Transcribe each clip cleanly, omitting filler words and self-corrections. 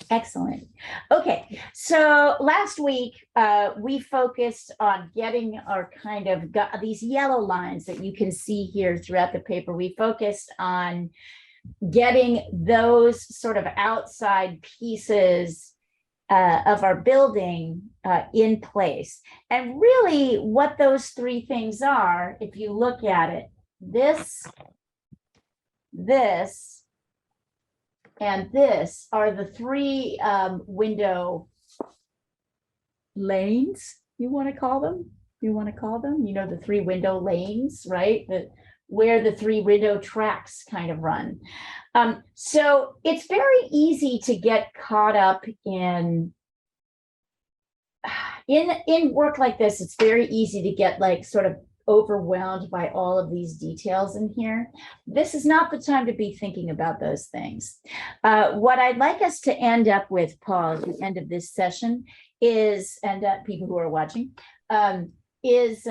Excellent. Okay, so last week we focused on getting our kind of these yellow lines that you can see here throughout the paper. We focused on getting those sort of outside pieces of our building in place. And really what those three things are, if you look at it, this, and this are the three window lanes, you want to call them? You know, the three window lanes, right? Where the three window tracks kind of run. So it's very easy to get caught up in work like this. It's very easy to get like sort of overwhelmed by all of these details in here. This is not the time to be thinking about those things. What I'd like us to end up with, Paul, at the end of this session is, and people who are watching, is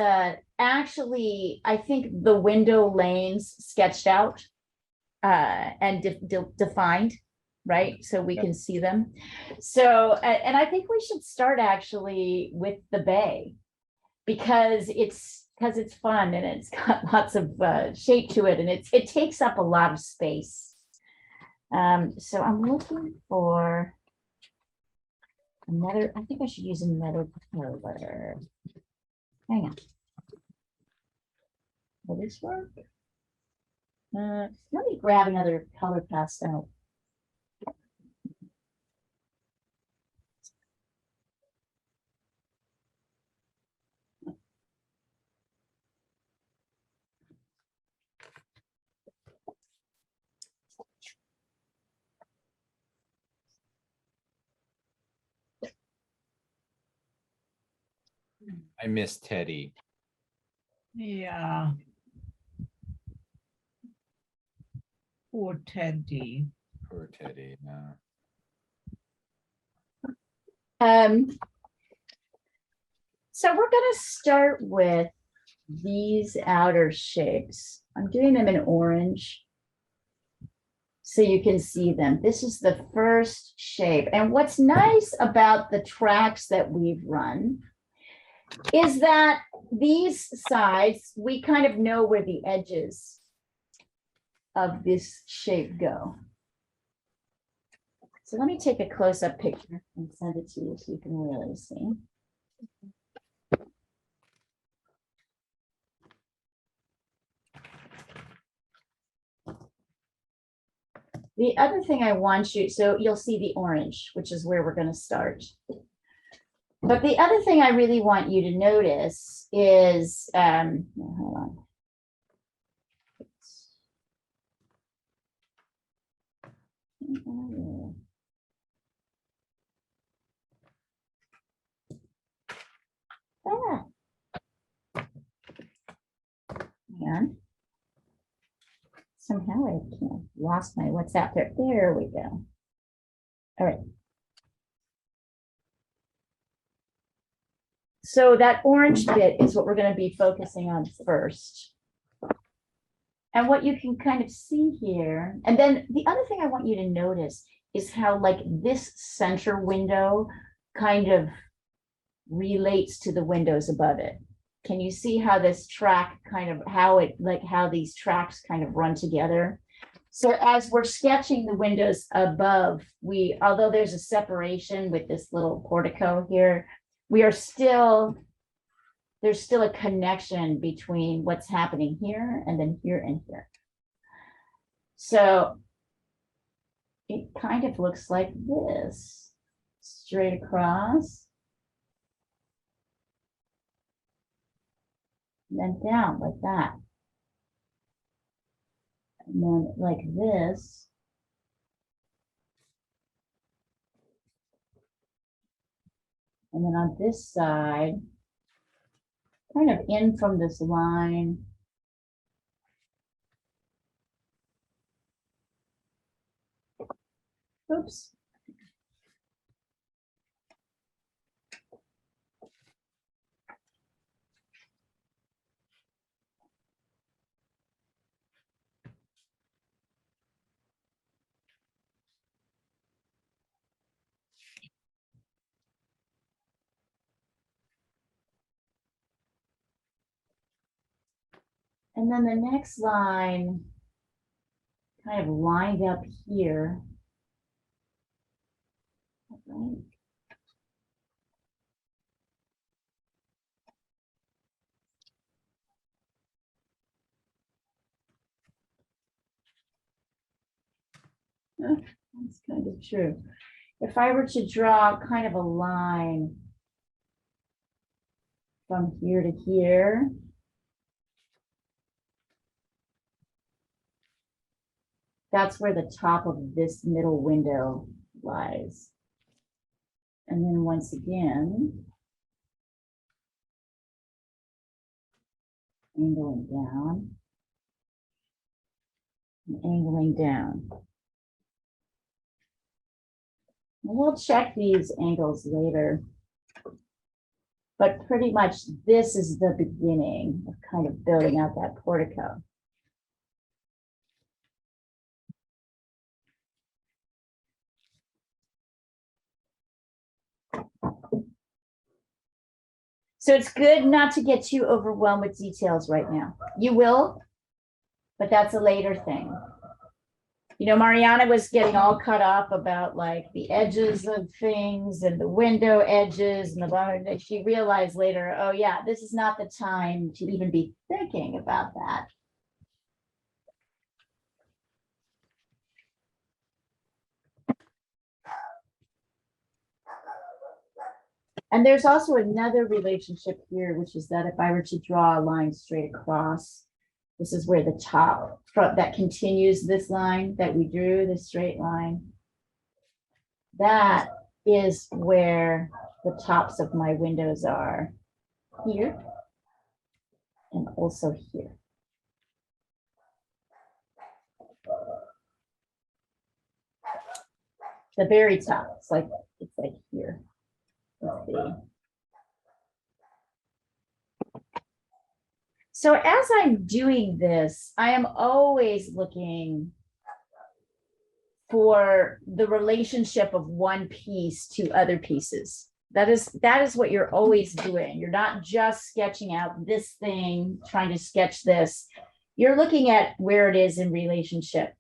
actually, I think, the window lanes sketched out and defined, right? So we can see them. So, and I think we should start actually with the bay because it's fun and it's got lots of shape to it, and it takes up a lot of space. So I'm looking for another. I think I should use another color. Hang on. Will this work? Let me grab another color pastel. I miss Teddy. Yeah. Poor Teddy. Poor Teddy. No. So we're going to start with these outer shapes. I'm doing them in orange so you can see them. This is the first shape. And what's nice about the tracks that we've run is that these sides, we kind of know where the edges of this shape go. So let me take a close-up picture and send it to you so you can really see. The other thing I want you, so you'll see the orange, which is where we're going to start. But the other thing I really want you to notice is, hold on. And somehow I can't lost my WhatsApp there. There we go. All right. So that orange bit is what we're going to be focusing on first. And what you can kind of see here, and then the other thing I want you to notice is how like this center window kind of relates to the windows above it. Can you see how this track kind of, how these tracks kind of run together? So as we're sketching the windows above, although there's a separation with this little portico here, there's still a connection between what's happening here and then here and here. So it kind of looks like this, straight across. And then down like that. And then like this. And then on this side, kind of in from this line. Oops. And then the next line kind of lined up here. Right. That's kind of true. If I were to draw kind of a line from here to here, that's where the top of this middle window lies. And then once again, angling down and angling down. We'll check these angles later. But pretty much this is the beginning of kind of building out that portico. So it's good not to get too overwhelmed with details right now. You will, but that's a later thing. You know, Mariana was getting all cut up about like the edges of things and the window edges and the bottom. She realized later, oh yeah, this is not the time to even be thinking about that. And there's also another relationship here, which is that if I were to draw a line straight across, this is where the top that continues this line that we drew, this straight line. That is where the tops of my windows are, here and also here. The very top, it's like here. Let's see. So as I'm doing this, I am always looking for the relationship of one piece to other pieces. That is what you're always doing. You're not just sketching out this thing, trying to sketch this. You're looking at where it is in relationship.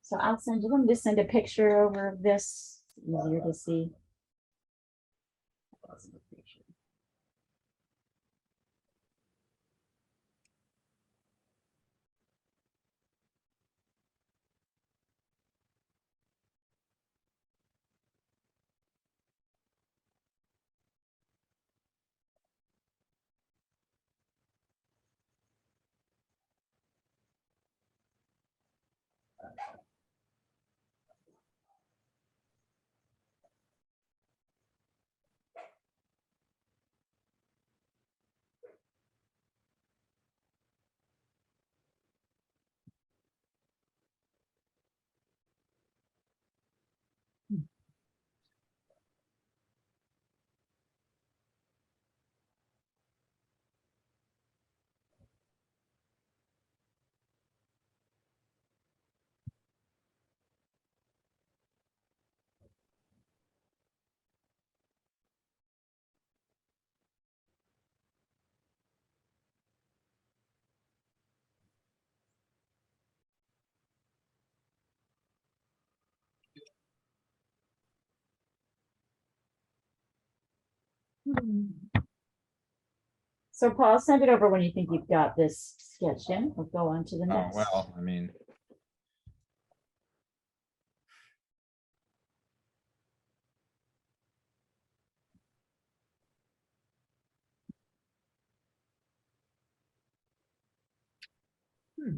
So I'll send you, let me just send a picture over of this, easier to see. So Paul, send it over when you think you've got this sketched in. We'll go on to the Oh, next. well, I mean, Hmm.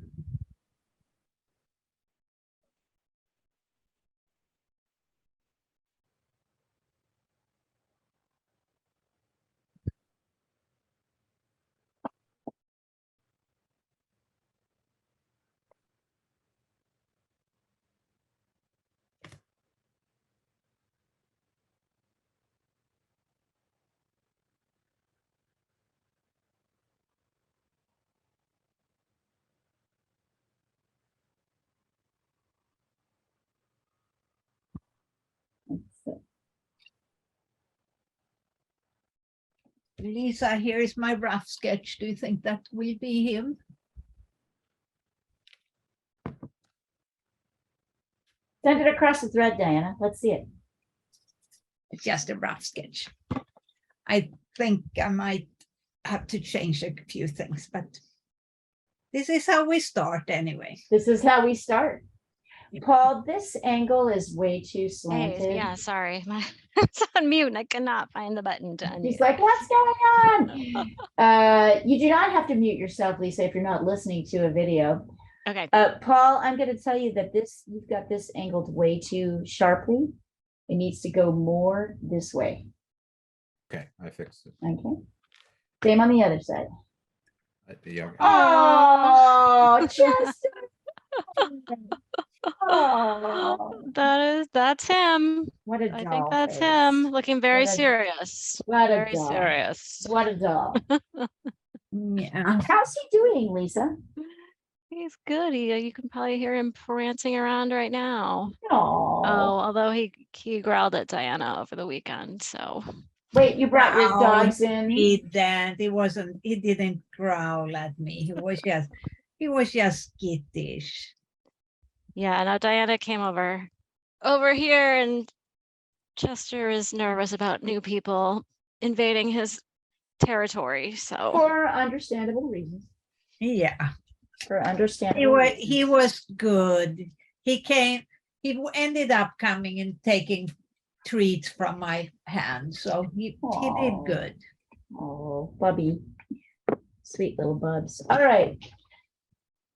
Lisa, here is my rough sketch. Do you think that will be him? Send it across the thread, Diana. Let's see it. It's just a rough sketch. I think I might have to change a few things, but this is how we start anyway. This is how we start. Paul, this angle is way too Hey, slanted. yeah, sorry. It's on mute and I cannot find the button to unmute. He's like, what's going on? You do not have to mute yourself, Lisa, if you're not listening to a video. Okay, Paul, I'm going to tell you that you've got this angled way too sharply. It needs to go more this way. Okay, I fixed it. Okay. Same on the other side. Yeah. Oh, just. Oh, that's him. what a doll. I think that's face. him, looking very What a- serious. What a Very doll. serious. What a doll. Yeah. How's he doing, Lisa? He's good. You can probably hear him prancing around right now. Oh, Although he growled at Diana over the weekend, so wait, you brought your No, dogs in? He didn't. He didn't growl at me. He was just skittish. yeah. Now Diana came over here, and Chester is nervous about new people invading his territory. So For understandable reasons. Yeah. For understandable reasons. He was good. He ended up coming and taking treats from my hand. So he did Aw. good. Oh, Bubby. Sweet little bubs. All right.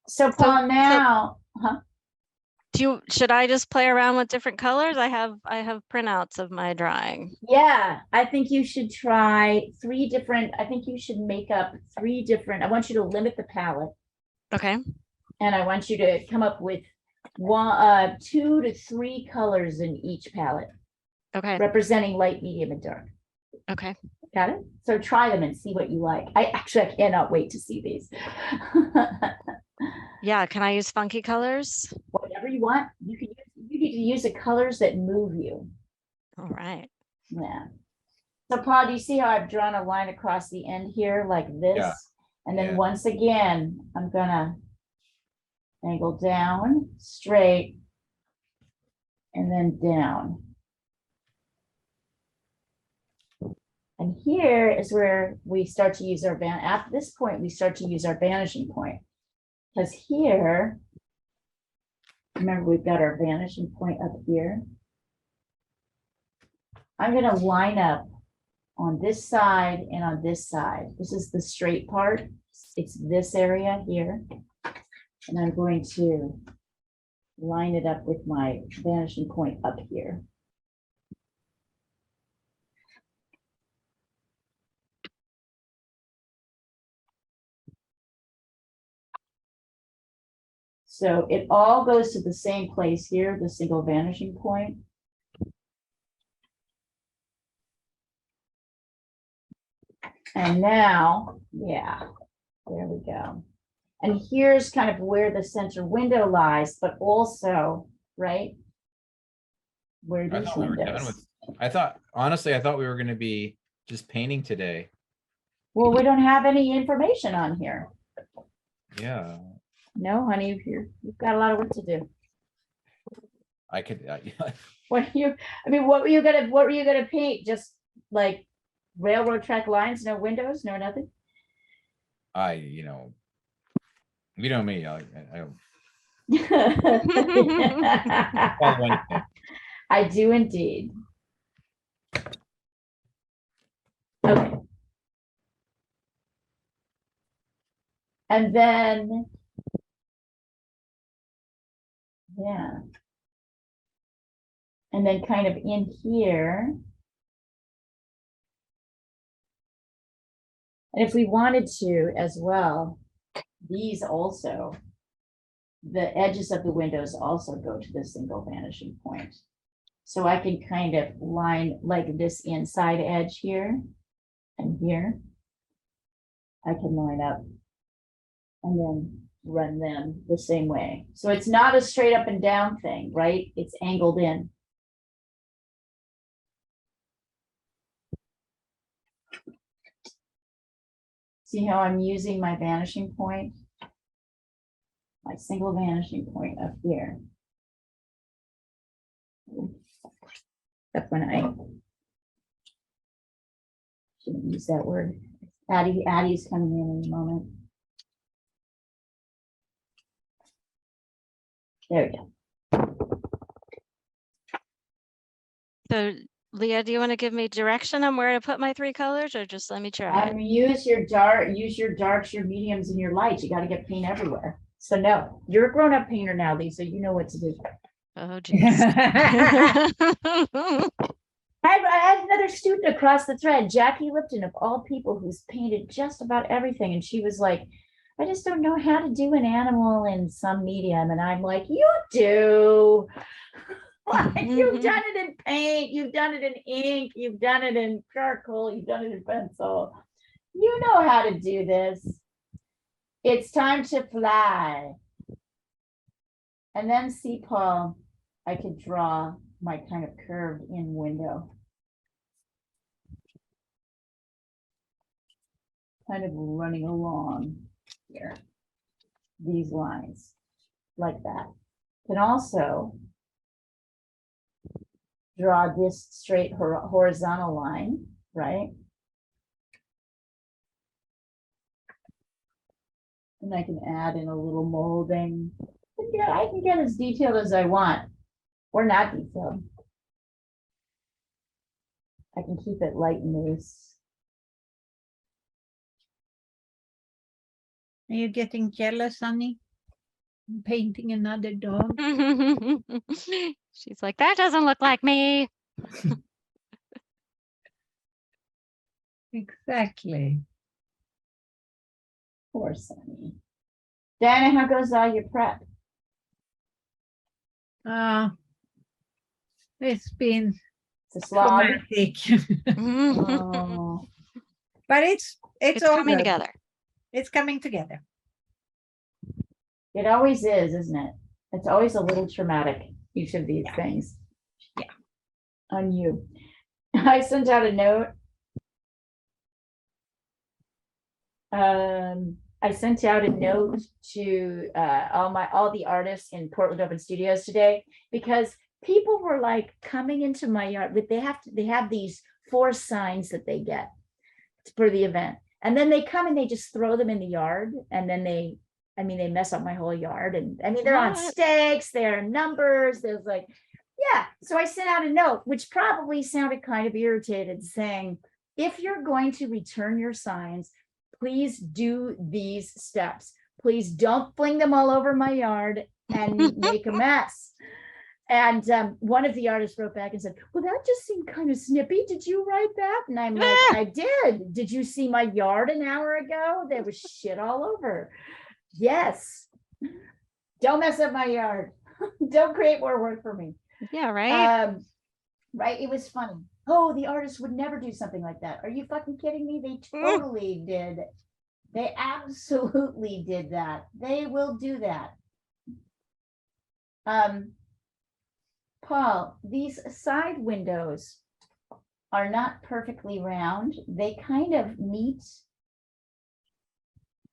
So Paul, now, should I just play around with different colors? I have printouts of my drawing. yeah, I think you should try I think you should make up 3 different, I want you to limit the palette. Okay. And I want you to come up with 2 to 3 colors in each palette, Okay. representing light, medium, and dark. Okay. Got it? So try them and see what you like. I cannot wait to see these. Yeah. Can I use funky colors? Whatever you want, you need to use the colors that move you. All right. Yeah. So Paul, do you see how I've drawn a line across the end here like this? Yeah. And then Yeah. once again, I'm gonna angle down, straight, and then down. And here is where we start to use our at this point, we start to use our vanishing point. Because here, remember, we've got our vanishing point up here. I'm going to line up on this side and on this side. This is the straight part. It's this area here. And I'm going to line it up with my vanishing point up here. So it all goes to the same place here, the single vanishing point. And now, yeah, there we go. And here's kind of where the center window lies, but also, right, where I these thought we were done windows. with, honestly, I thought we were gonna be just painting today. Well, we don't have any information on here. Yeah, No, honey, you've got a lot of work to do. I could, What were you gonna paint? Just like railroad track lines, no windows, no nothing? you know me, I don't follow anything. I do indeed. Okay. And then, yeah. And then kind of in here. And if we wanted to as well, these also, the edges of the windows also go to the single vanishing point. So I can kind of line like this inside edge here and here. I can line up and then run them the same way. So it's not a straight up and down thing, right? It's angled in. See how I'm using my vanishing point? My single vanishing point up here. Except when I shouldn't use that word. Addie's coming in a moment. There we go. So Leah, do you want to give me direction on where to put my 3 colors or just let me try? Use your darks, your mediums, and your lights. You got to get paint everywhere. So no, you're a grown-up painter now, Lisa. You know what to do. Oh, geez. I had another student across the thread, Jackie Lipton, of all people, who's painted just about everything. And she was like, I just don't know how to do an animal in some medium. And I'm like, you do. Like, you've done it in paint, you've done it in ink, you've done it in charcoal, you've done it in pencil. You know how to do this. It's time to fly. And then see, Paul, I could draw my kind of curved in window. Kind of running along here, these lines, like that. Can also draw this straight horizontal line, right? And I can add in a little molding. Yeah, I can get as detailed as I want, or not detailed. I can keep it light and loose. Are you getting jealous, honey? I'm painting another dog. She's like, that doesn't look like me. Exactly. Poor Sunny. Diana, how goes all your prep? It's been It's a slog. traumatic, Oh, but it's It's all coming good. together. It's coming together. it always is, isn't it? It's always a little traumatic, each of these things. Yeah. On you. I sent out a note. I sent out a note to all the artists in Portland Open Studios today, because people were like coming into my yard, but they have these 4 signs that they get for the event. And then they come and they just throw them in the yard, and then they mess up my whole yard. And they're on What? stakes, they're numbers, there's like, yeah. So I sent out a note, which probably sounded kind of irritated, saying, if you're going to return your signs, please do these steps. Please don't fling them all over my yard and make a mess. And one of the artists wrote back and said, well, that just seemed kind of snippy. Did you write that? And I'm like, I did. Did you see my yard an hour ago? There was shit all over. Yes. Don't mess up my yard. Don't create more work for me. Yeah, right. Right. It was funny. Oh, the artist would never do something like that. Are you fucking kidding me? They totally did. They absolutely did that. They will do that. Paul, these side windows are not perfectly round. They kind of meet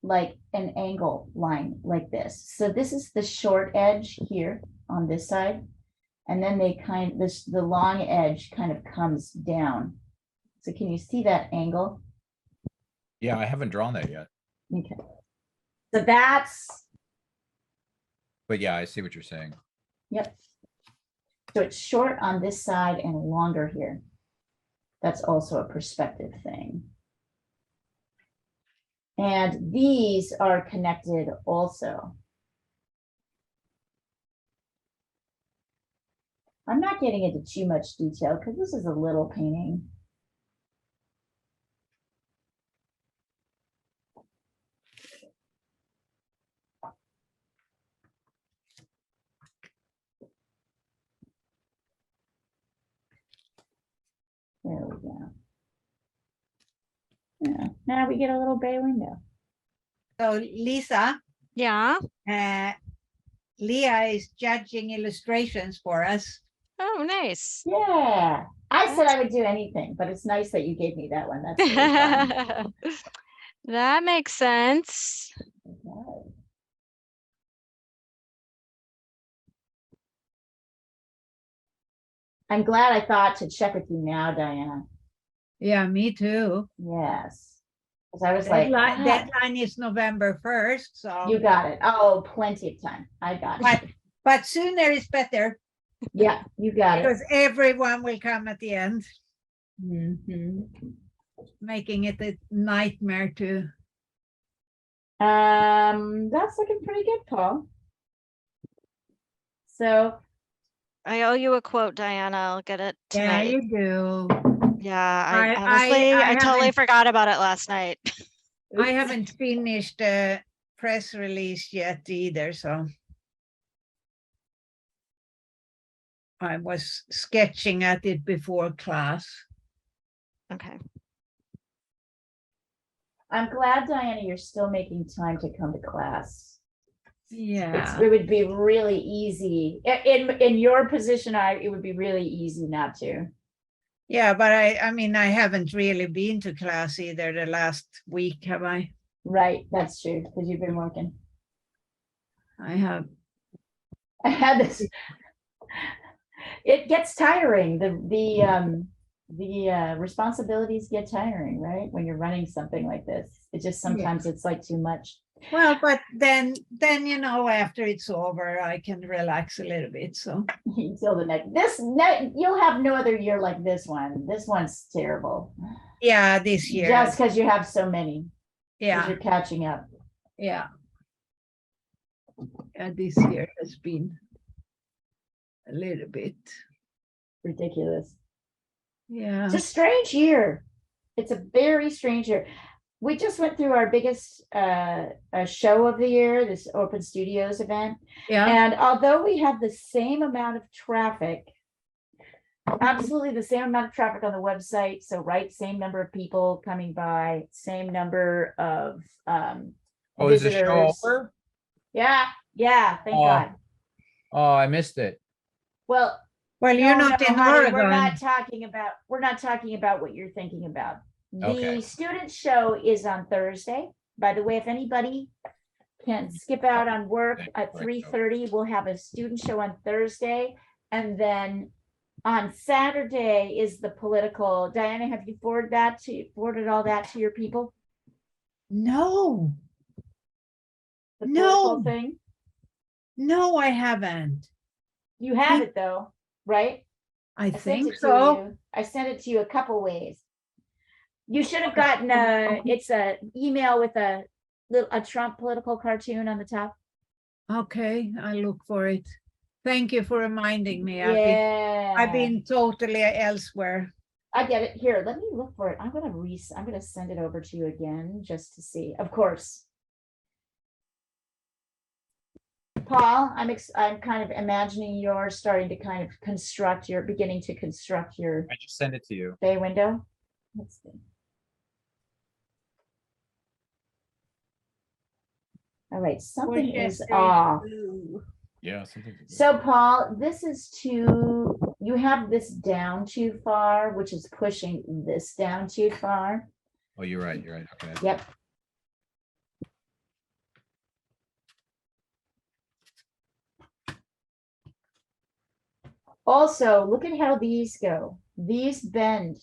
like an angle line like this. So this is the short edge here on this side. And then the long edge kind of comes down. So can you see that angle? Yeah, I haven't drawn that yet, Okay. So that's, but yeah, I see what you're saying. yep. So it's short on this side and longer here. That's also a perspective thing. And these are connected also. I'm not getting into too much detail because this is a little painting. There we go. Yeah, now we get a little bay window. So Lisa, Yeah. Leah is judging illustrations for us. Oh, nice. Yeah, I said I would do anything, but it's nice that you gave me that one. That's really fun. That makes sense. Okay. I'm glad I thought to check with you now, Diana. Yeah, me too. Yes. Because I was like, Deadline, "Ah, deadline is November 1st, so. you got it. Oh, plenty of time. I got But, it. but sooner is better Yeah, you got it. because everyone will come at the end, Mhm. making it a nightmare to. That's looking pretty good, Paul. So, I owe you a quote, Diana. I'll get it Yeah, tonight. you do. Yeah, I I- honestly, I I totally haven't- forgot about it last night. I haven't finished the press release yet either, so. I was sketching at it before class. Okay. I'm glad, Diana, you're still making time to come to class. Yeah. It would be really easy. In your position, it would be really easy not to. Yeah, but I mean, I haven't really been to class either the last week, have I? Right, that's true, because you've been working. I have. I had this. It gets tiring. The responsibilities get tiring, right? When you're running something like this, it just sometimes it's like too much. Well, but then you know, after it's over, I can relax a little bit. So Until the next, you'll have no other year like this one. This one's terrible. yeah, this year. Just because you have so many. 'Cause Yeah, you're catching up. yeah. Yeah, this year has been a little bit. Ridiculous. Yeah. It's a strange year. It's a very strange year. We just went through our biggest show of the year, this Open Studios event. Yeah. And although we have the same amount of traffic, absolutely the same amount of traffic on the website. So, right, same number of people coming by, same number of Oh, is the show visitors. over? Yeah, thank Oh. God. Oh, I missed it. Well, Well, no, you're not in honey, Oregon. we're not talking about what you're thinking about. Okay. The student show is on Thursday. By the way, if anybody can skip out on work at 3:30, we'll have a student show on Thursday. And then on Saturday is the political. Diana, have you forwarded all that to your people? No, The No. political thing? no, I haven't. You have it though, right? I sent think it to so. you. I sent it to you a couple ways. You should have gotten it's a email with a Trump political cartoon on the top. Okay, I look for it. Thank you for reminding me. Yeah. I've been totally elsewhere. I get it. Here, let me look for it. I'm gonna send it over to you again just to see. Of course. Paul, I'm kind of imagining you're starting to kind of beginning to construct your I just sent it to you. bay window. Let's see. All right, something is off. Yeah, something. So Paul, you have this down too far, which is pushing this down too far. Oh, you're right. You're right. Okay. Yep. Also, look at how these go. These bend.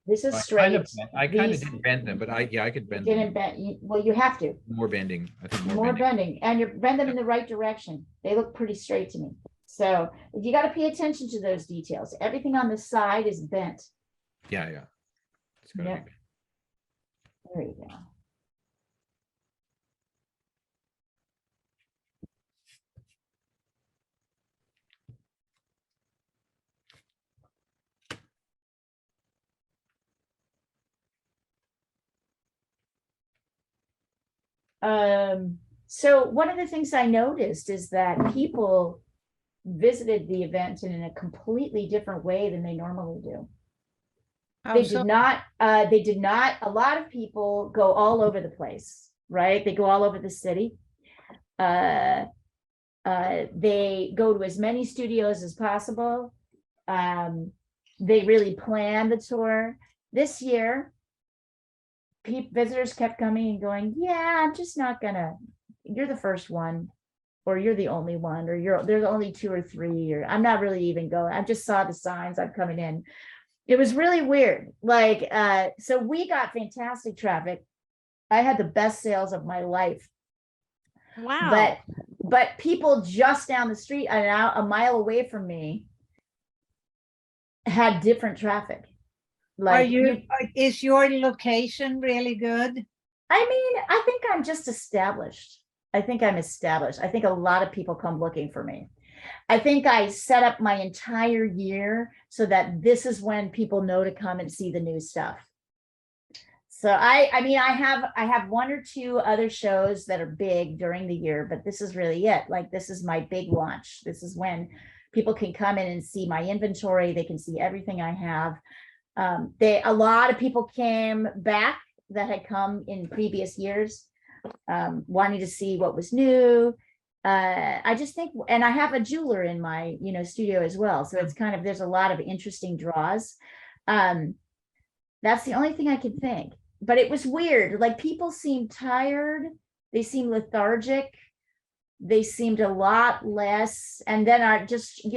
This is straight. I kind of These didn't bend them, but I could bend didn't them. bend. Well, you have to. More bending. I think More bending, and you bend them in the right direction. They look pretty straight to me. So you got to pay attention to those details. Everything on the side is bent. Yeah, yeah. It's gonna Yep. be- There you go. So one of the things I noticed is that people visited the event in a completely different way than they normally do. They did not, a lot of people go all over the place, right? They go all over the city. They go to as many studios as possible. They really plan the tour. This year, visitors kept coming and going, yeah, I'm just not gonna, you're the first one, or you're the only one, or there's only 2 or 3, or I'm not really even going. I just saw the signs, I'm coming in. It was really weird. Like, so we got fantastic traffic. I had the best sales of my life. Wow. But people just down the street and out a mile away from me had different traffic. Like, is your location really good? I mean, I think I'm just established. I think I'm established. I think a lot of people come looking for me. I think I set up my entire year so that this is when people know to come and see the new stuff. So I mean, I have 1 or 2 other shows that are big during the year, but this is really it. Like, this is my big launch. This is when people can come in and see my inventory. They can see everything I have. A lot of people came back that had come in previous years, wanting to see what was new. I just think, and I have a jeweler in my, studio as well. So it's kind of, there's a lot of interesting draws. That's the only thing I can think, but it was weird. Like, people seemed tired. They seemed lethargic. They seemed a lot less. And then I just,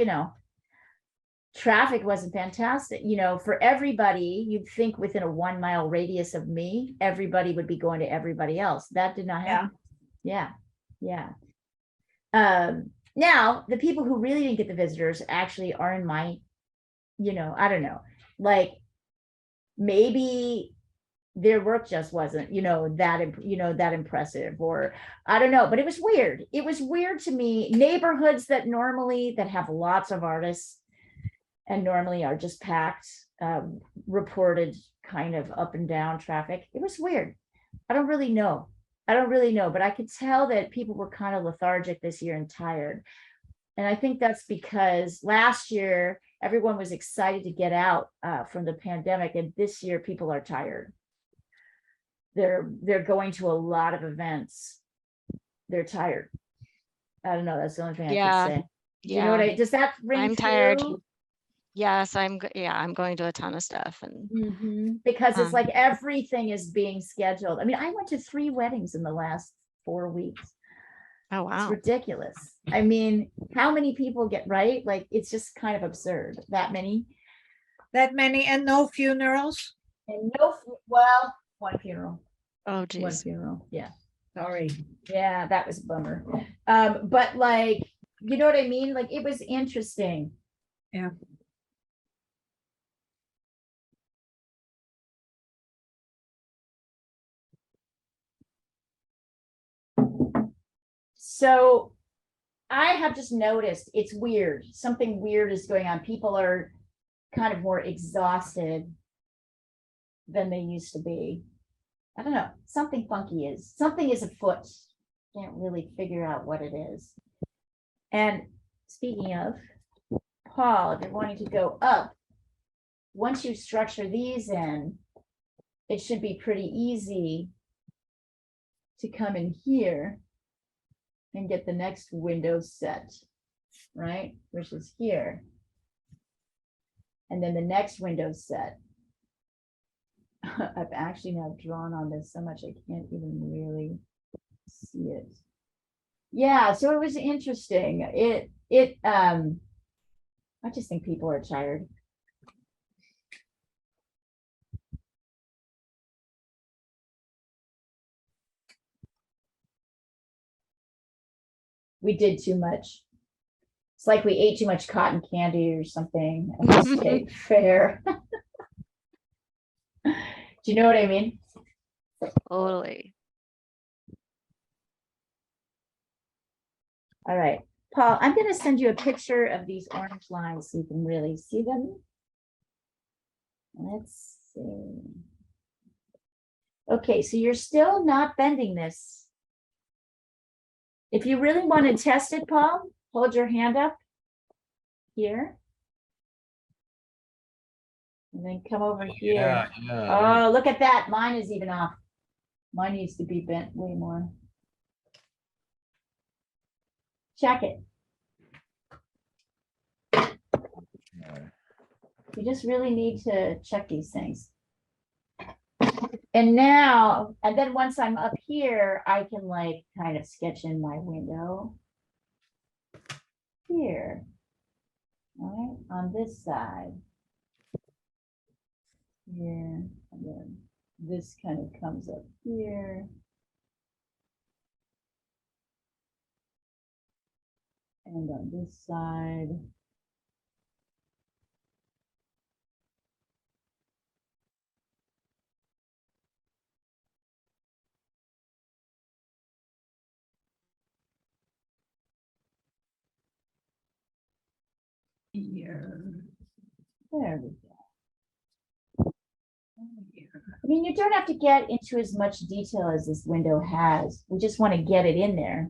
traffic wasn't fantastic. For everybody, you'd think within a 1 mile radius of me, everybody would be going to everybody else. That did not happen. Yeah. Now the people who really didn't get the visitors actually are in my, I don't know, like, maybe their work just wasn't, that impressive, or I don't know, but it was weird. It was weird to me. Neighborhoods that have lots of artists and normally are just packed, reported kind of up and down traffic. It was weird. I don't really know, but I could tell that people were kind of lethargic this year and tired. And I think that's because last year everyone was excited to get out from the pandemic, and this year people are tired. They're going to a lot of events. They're tired. I don't know. That's the only thing I can say. Do you know what does that ring I'm true? tired. Yes, I'm going to a ton of stuff, and because it's like everything is being scheduled. I mean, I went to 3 weddings in the last 4 weeks. oh wow. It's ridiculous. I mean, how many people get right? Like, it's just kind of absurd. That many And no funerals? And one funeral. Oh geez. One funeral. Yeah. Sorry. Yeah, that was a bummer. But like, you know what I mean? Like, it was interesting. Yeah. So I have just noticed it's weird. Something weird is going on. People are kind of more exhausted than they used to be. I don't know. Something is afoot. Can't really figure out what it is. And speaking of, Paul, if you're wanting to go up, once you structure these in, it should be pretty easy to come in here and get the next window set, right? Which is here. And then the next window set. I've actually now drawn on this so much I can't even really see it. Yeah, so it was interesting. I just think people are tired. We did too much. It's like we ate too much cotton candy or something at the state fair. Do you know what I mean? Totally. All right, Paul, I'm going to send you a picture of these orange lines so you can really see them. Let's see. Okay, so you're still not bending this. If you really want to test it, Paul, hold your hand up here. And then come over here. Yeah. Oh, look at that. Mine is even off. Mine needs to be bent way more. Check it. You just really need to check these things. And now, and then once I'm up here, I can like kind of sketch in my window here. All right, on this side. Here, and then this kind of comes up here. And on this side. Here. There we go. Here. I mean, you don't have to get into as much detail as this window has. We just want to get it in there.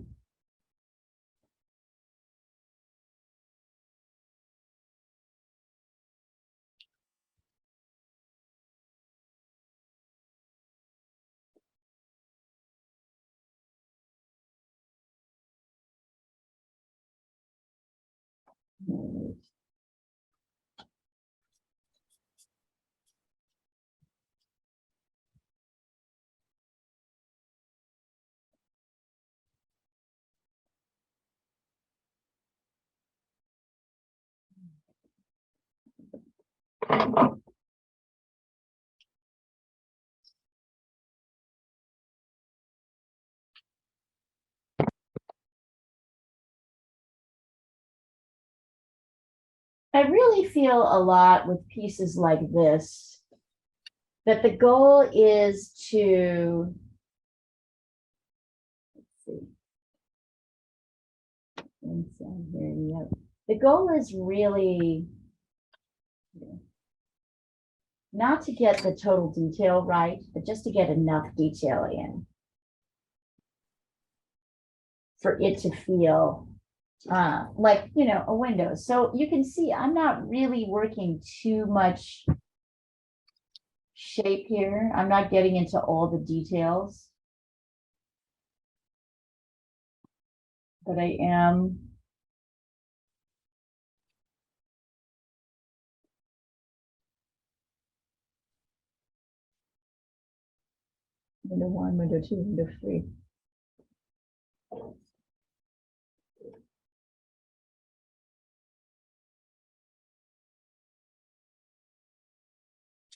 I really feel a lot with pieces like this, that the goal is to, let's see. Inside here, yep. The goal is really not to get the total detail right, but just to get enough detail in for it to feel like, you know, a window. So you can see I'm not really working too much shape here. I'm not getting into all the details, but I am. Window 1, window 2, window 3.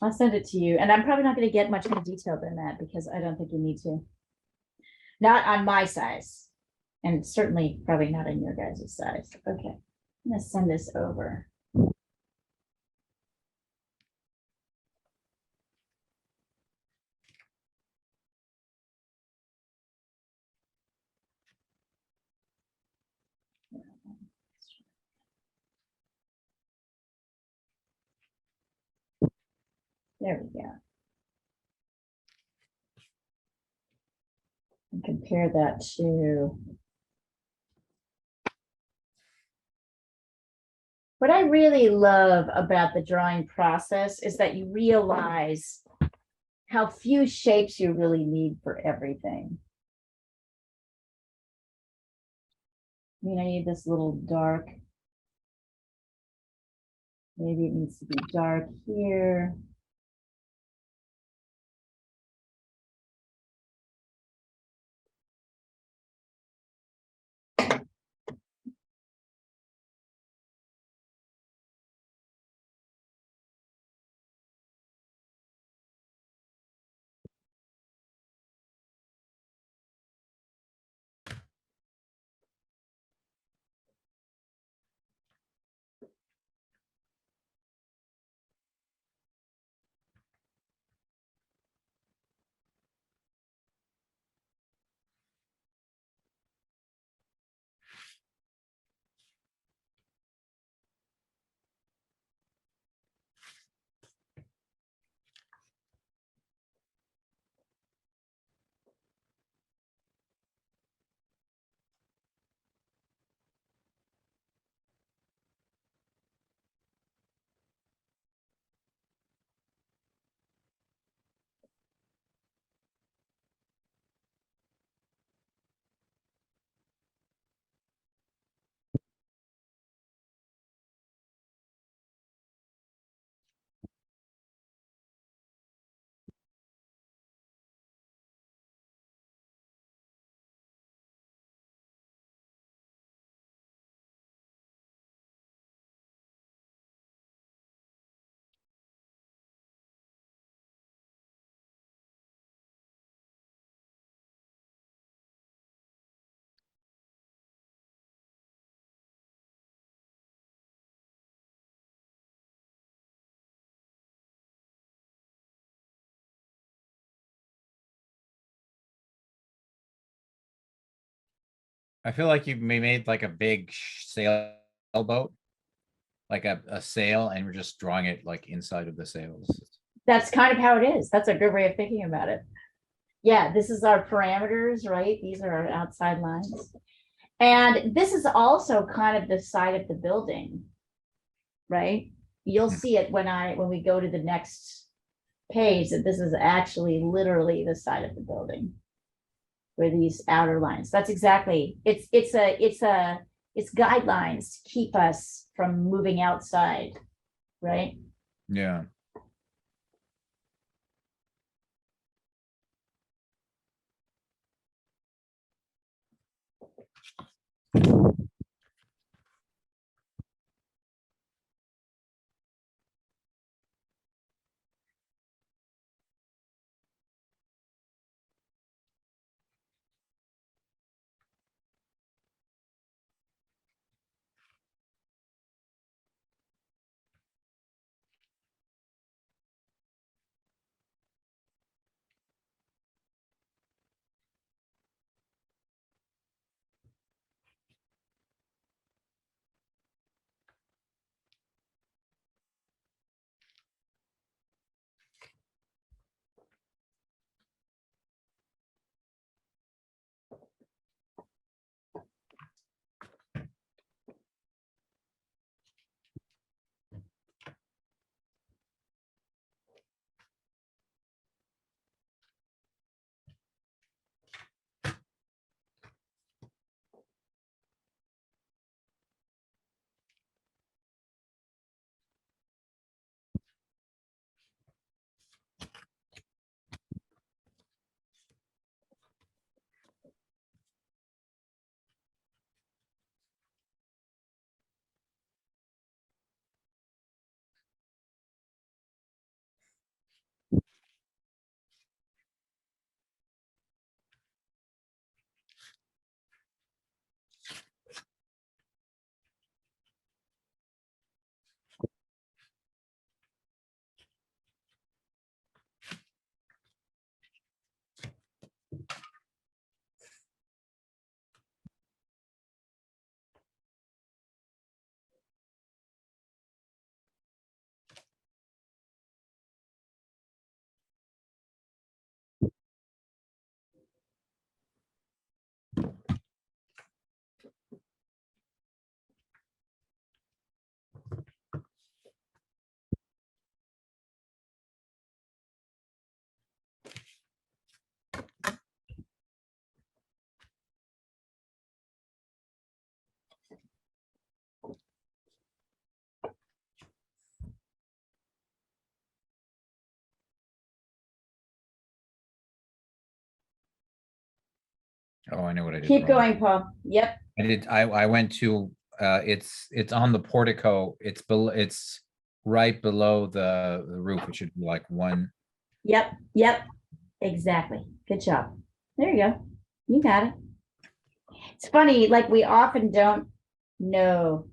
I'll send it to you. And I'm probably not going to get much more detailed than that because I don't think you need to. Not on my size. And certainly probably not on your guys' size. Okay. I'm going to send this over. There we go. And compare that to what I really love about the drawing process is that you realize how few shapes you really need for everything. I mean, I need this little dark. Maybe it needs to be dark here. I feel like you made like a big sailboat, like a sail, and we're just drawing it like inside of the sails. That's kind of how it is. That's a good way of thinking about it. Yeah, this is our parameters, right? These are our outside lines. And this is also kind of the side of the building, right? You'll see it when we go to the next page, that this is actually literally the side of the building. Where these outer lines, that's exactly, it's guidelines to keep us from moving outside, right? Yeah. Oh, I know what I did. Keep wrong. going, Paul. Yep, I went to, it's on the portico. It's right below the roof. It should be like one. yep, exactly. Good job. There you go. You got it. It's funny, like we often don't know.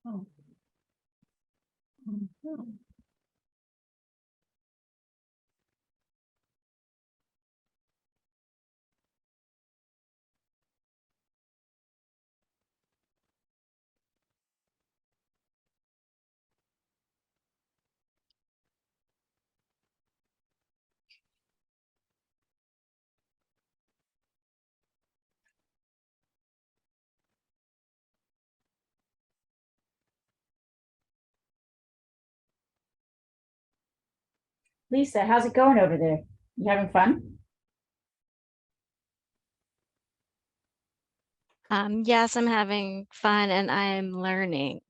Oh. Mhm. Lisa, how's it going over there? You having fun? Yes, I'm having fun and I'm learning.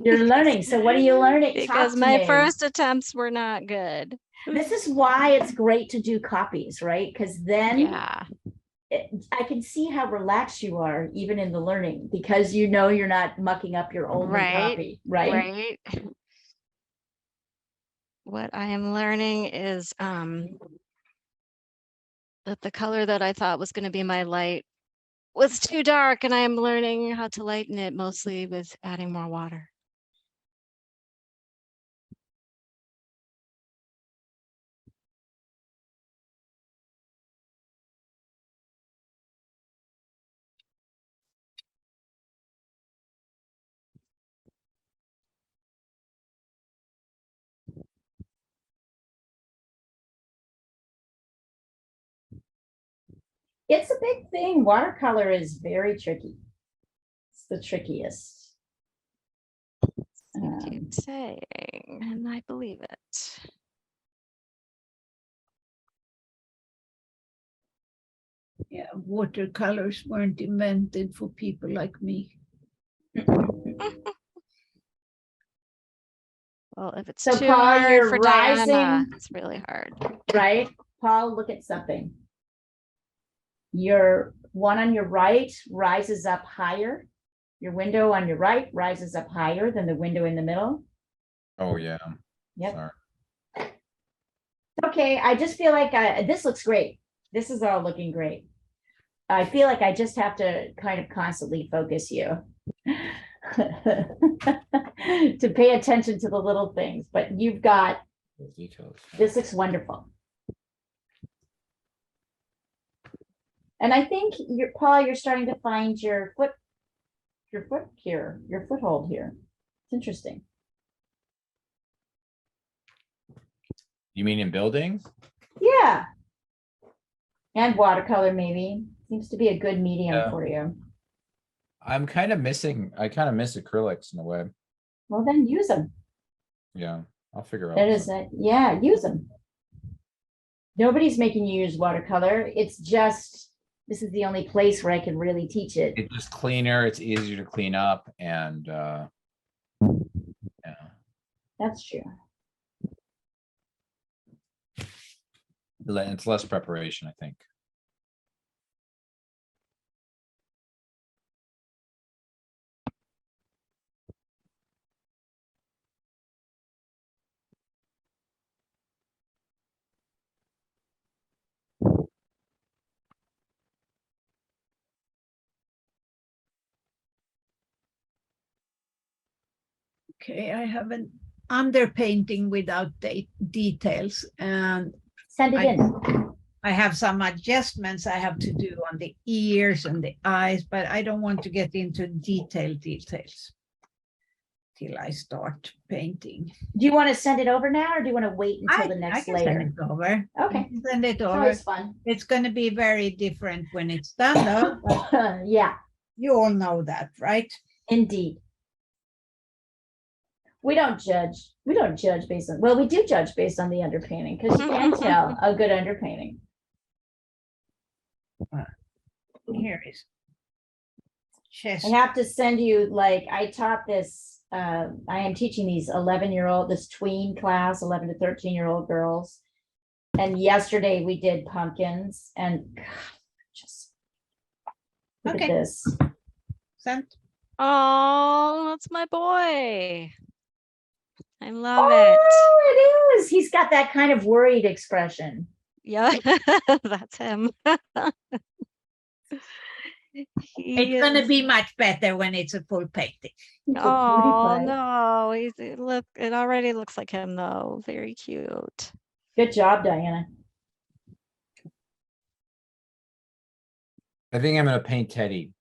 You're learning. So what are you learning? Because Talk to my me. first attempts were not good. This is why it's great to do copies, right? Because then Yeah, I can see how relaxed you are even in the learning because you know you're not mucking up your only right, copy, right? right. What I am learning is that the color that I thought was going to be my light was too dark, and I am learning how to lighten it mostly with adding more water. It's a big thing. Watercolor is very tricky. It's the trickiest. You keep saying, and I believe it. Yeah, watercolors weren't invented for people like me. Well, if it's So, too Paul, hard you're for Diana, rising. it's really hard. Right? Paul, look at something. Your one on your right rises up higher. Your window on your right rises up higher than the window in the middle. Oh, yeah. Yep. Sorry. Okay, I just feel like this looks great. This is all looking great. I feel like I just have to kind of constantly focus you to pay attention to the little things, but you've got, Those details. this looks wonderful. And I think you're, Paul, you're starting to find your foot here, your foothold here. It's interesting. You mean in buildings? Yeah. And watercolor maybe seems to be a good medium Yeah. for you. I'm kind of missing, I kind of miss acrylics in a way. Well, then use them. Yeah, I'll figure out. That is something. it. Yeah, use them. Nobody's making you use watercolor. It's just, this is the only place where I can really teach it. It's just cleaner, it's easier to clean up and yeah. That's true. It's less preparation, I think. Okay, I have an underpainting without details, and Send it I- in. I have some adjustments I have to do on the ears and the eyes, but I don't want to get into details till I start painting. Do you want to send it over now or do you want to wait until the I next can send layer? it over. Okay. I can send it It's over. always fun. It's going to be very different when it's done, though. But Yeah, you all know that, right? indeed. We don't judge. We don't judge based on, well, we do judge based on the underpainting because you can tell a good underpainting. Here is chest. I have to send you, like, I taught this, I am teaching these 11-year-old, this tween class, 11 to 13-year-old girls. And yesterday we did pumpkins and God, just look at Okay. this. Sent. Oh, that's my boy. I love Oh, it. it is. He's got that kind of worried expression. Yeah, that's him. It's going to be much better when it's a full painting. He's a cutie Oh pie. no, it already looks like him though. Very cute. Good job, Diana. I think I'm gonna paint Teddy.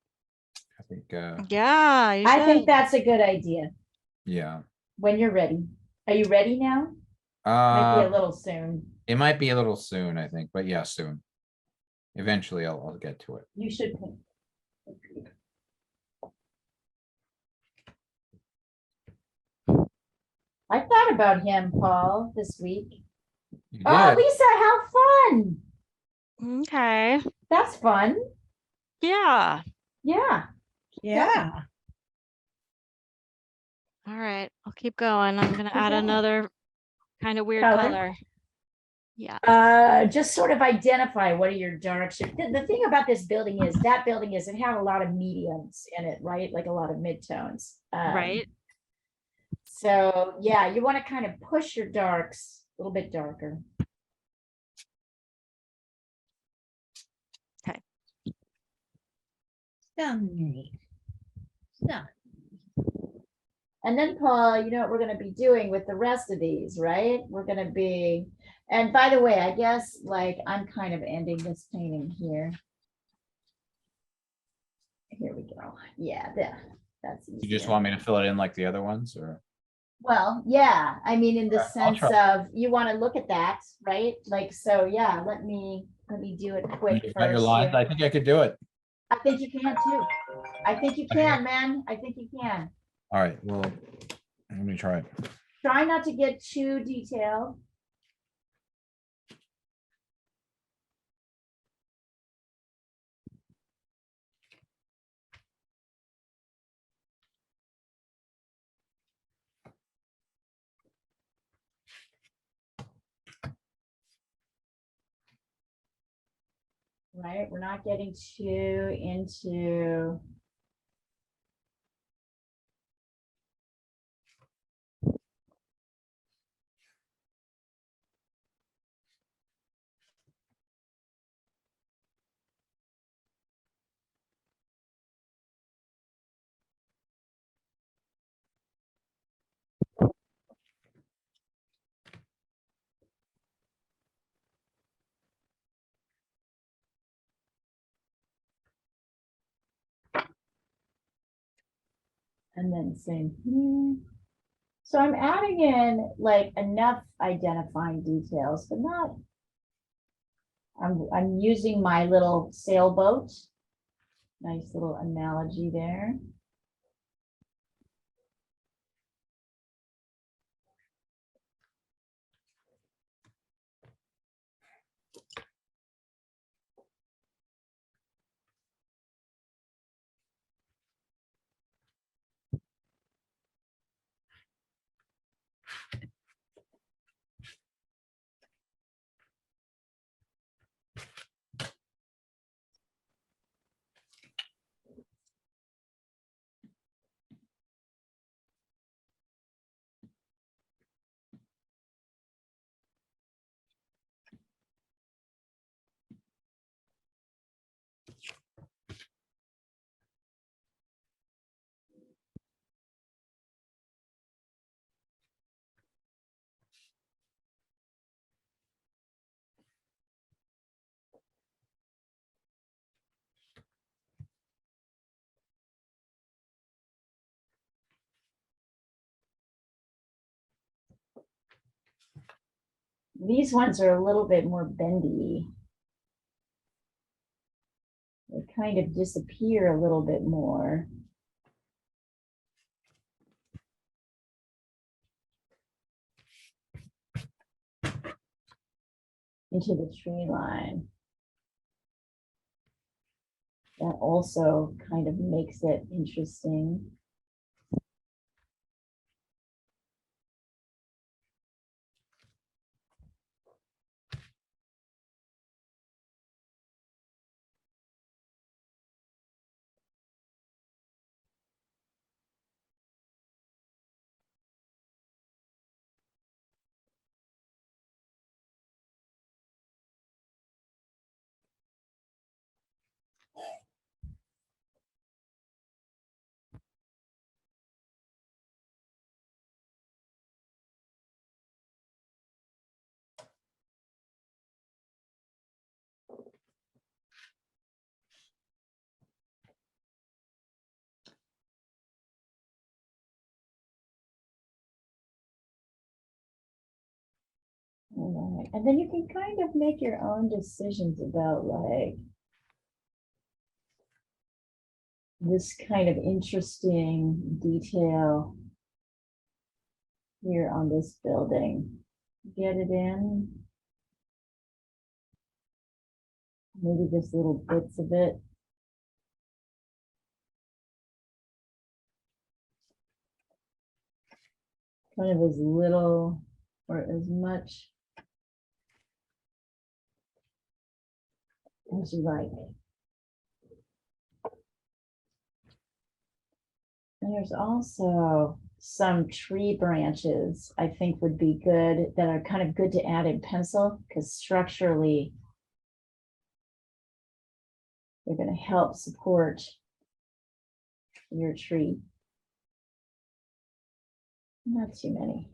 I think, Yeah, you I think should. that's a good idea yeah. when you're ready. Are you ready now? Might be a Uh, little soon. it might be a little soon, I think, but yeah, soon. Eventually I'll get to it. You should. paint. I thought about him, Paul, this week. You Oh, did. Lisa, how fun. Okay. That's fun. Yeah. Yeah. Yeah. All right. I'll keep going. I'm gonna add Okay. another kind of weird Color. color. Yeah. Just sort of identify what are your darks. The thing about this building is that building is it had a lot of mediums in it, right? Like a lot of midtones. Right. So yeah, you want to kind of push your darks a little bit darker. Stunning. Stunning. And then Paul, you know what we're going to be doing with the rest of these, right? We're going to be, and by the way, I guess like I'm kind of ending this painting here. Here we go. Yeah, that's easy. You just want me to fill it in like the other ones, or? Well, yeah, I mean, in the Alright, I'll sense of you want to look at that, right? Like, so yeah, let me do it quick You got your first lines? here. I think I could do it. I think you can too. I think you can, man. I think you can. All right, well, let me try it. Try not to get too detailed. Right, we're not getting too into. And then same here. So I'm adding in like enough identifying details, but not. I'm using my little sailboat. Nice little analogy there. These ones are a little bit more bendy. They kind of disappear a little bit more. Into the tree line. That also kind of makes it interesting. All right. And then you can kind of make your own decisions about like this kind of interesting detail here on this building. Get it in. Maybe just little bits of it. Kind of as little or as much as you like. And there's also some tree branches I think would be good that are kind of good to add in pencil because structurally they're going to help support your tree. Not too many.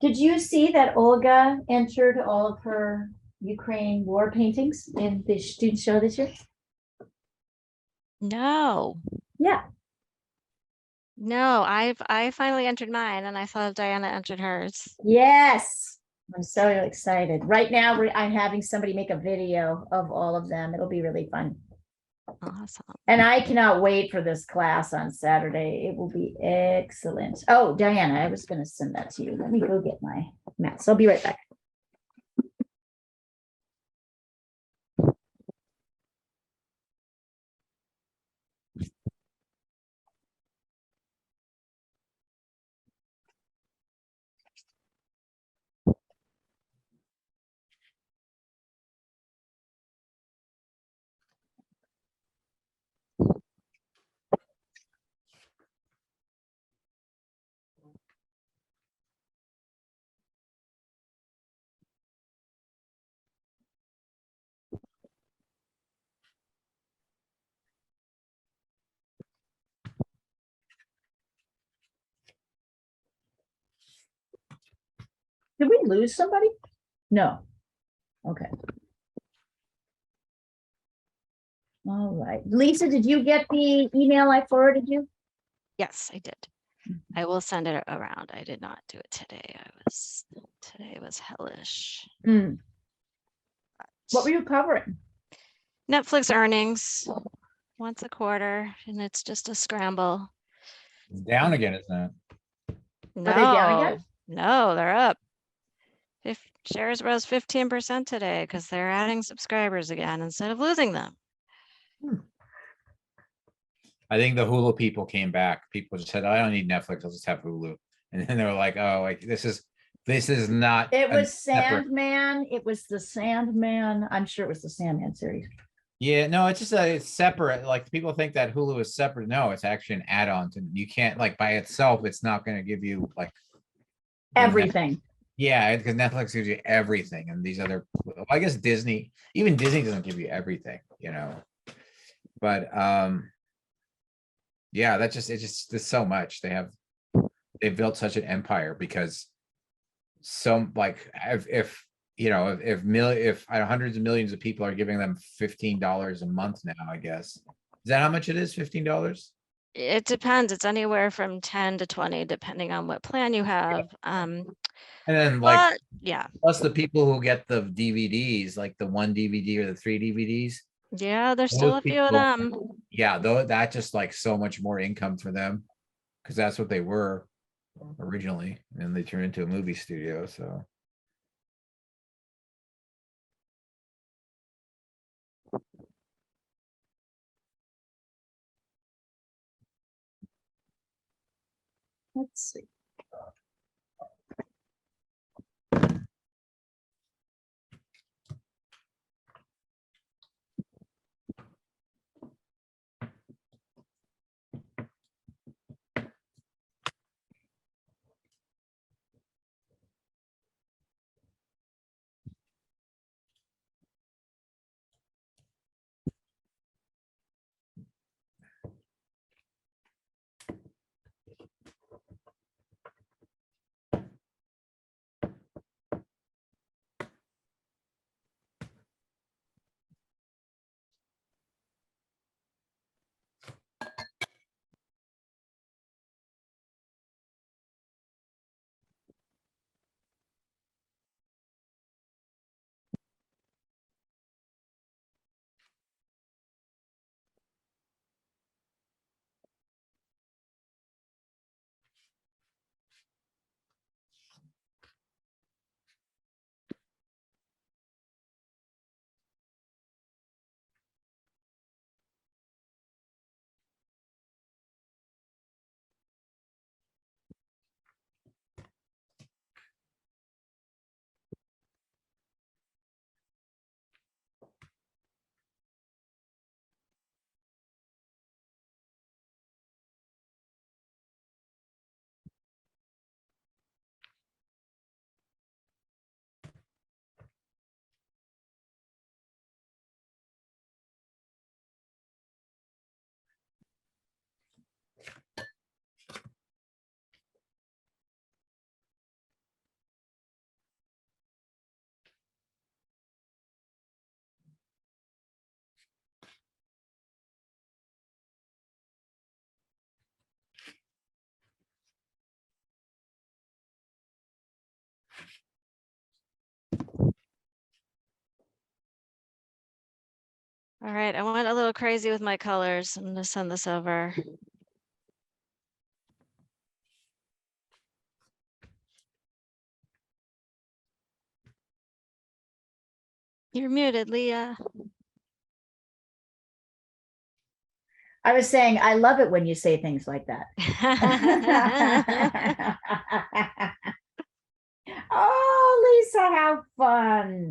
Did you see that Olga entered all of her Ukraine war paintings in the student show this year? No, Yeah. no, I finally entered mine and I saw Diana entered hers. Yes. I'm so excited. Right now, I'm having somebody make a video of all of them. It'll be really fun. Awesome. And I cannot wait for this class on Saturday. It will be excellent. Oh, Diana, I was going to send that to you. Let me go get my mats. I'll be right back. Did we lose somebody? No. Okay. All right. Lisa, did you get the email I forwarded you? Yes, I did. I will send it around. I did not do it today. Today was hellish. Mm. What were you covering? Netflix earnings once a quarter, and it's just a scramble. It's down again, isn't it? Are they down again? No, they're up. Shares rose 15% today because they're adding subscribers again instead of losing them. I think the Hulu people came back. People just said, I don't need Netflix, I'll just have Hulu. And then they were like, oh, like this is not. It a was separate- Sandman. It was the Sandman. I'm sure it was the Sandman series. Yeah, no, it's just that it's separate. Like people think that Hulu is separate. No, it's actually an add-on to, you can't like by itself, it's not going to give you like Everything. Yeah, because Netflix gives you everything, and these other, well, I guess Disney, even Disney doesn't give you everything, you know. But yeah, there's so much they've built such an empire because some like if you know if hundreds of millions of people are giving them $15 a month now, I guess. Is that how much it is? $15? It depends. It's anywhere from 10 to 20, depending on what plan you have. And then like But yeah, plus the people who get the DVDs, like the 1 DVD or the 3 DVDs. yeah, there's Those still a few of people- them. Yeah, though that just like so much more income for them. Cause that's what they were originally, and they turned into a movie studio, so. Let's see. All right, I went a little crazy with my colors. I'm gonna send this over. You're muted, Leah. I was saying, I love it when you say things like that. Oh, Lisa, how fun.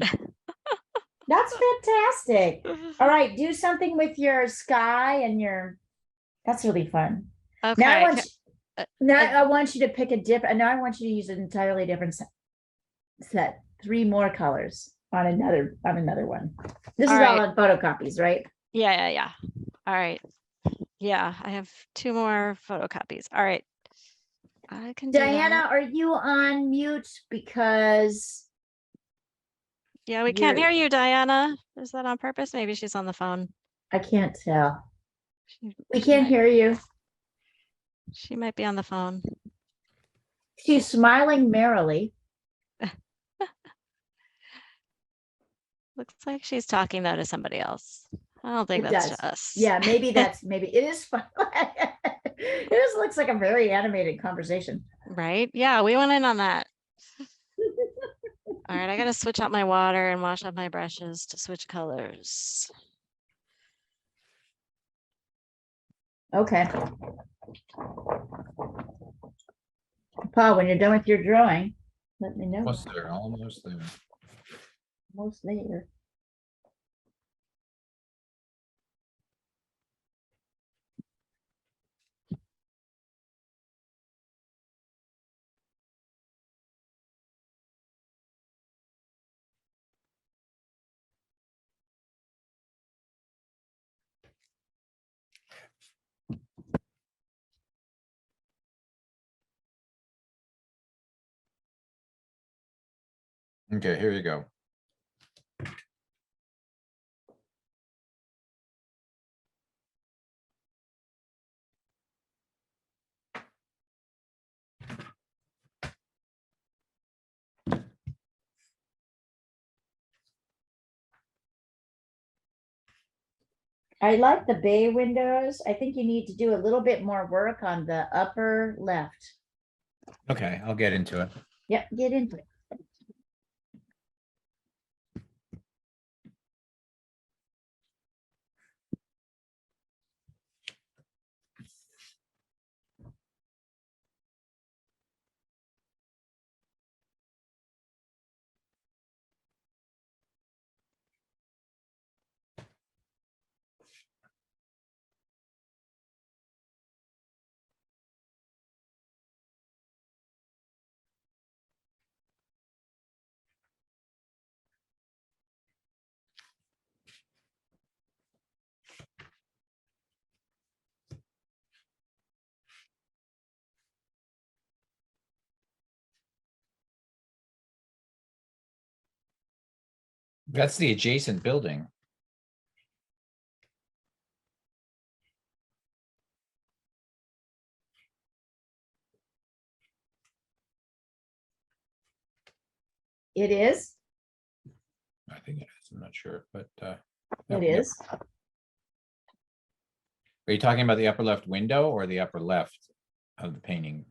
That's fantastic. All right, do something with your sky and your, that's really fun. Now I Okay. want now I- I want you to pick a different, now I want you to use an entirely different set, 3 more colors on another one. This All is all right. on photocopies, right? Yeah. All right. Yeah, I have 2 more photocopies. All right. I can do Diana, that. are you on mute? Because Yeah, we can't you're, hear you, Diana. Is that on purpose? Maybe she's on the phone. I can't tell. She, We she can't might, hear you. she might be on the phone. She's smiling merrily. Looks like she's talking though to somebody else. I don't think It that's does. to us. Yeah, maybe it is fun. It just looks like a very animated conversation. Right? Yeah, we went in on that. All right, I gotta switch out my water and wash up my brushes to switch colors. Okay. Paul, when you're done with your drawing, let me know. Almost there, almost there. Almost there. Okay, here you go. I like the bay windows. I think you need to do a little bit more work on the upper left. Okay, I'll get into it. Yep, get into it. That's the adjacent building. It is. I think it is, I'm not sure, but It is. Are you talking about the upper left window or the upper left of the painting?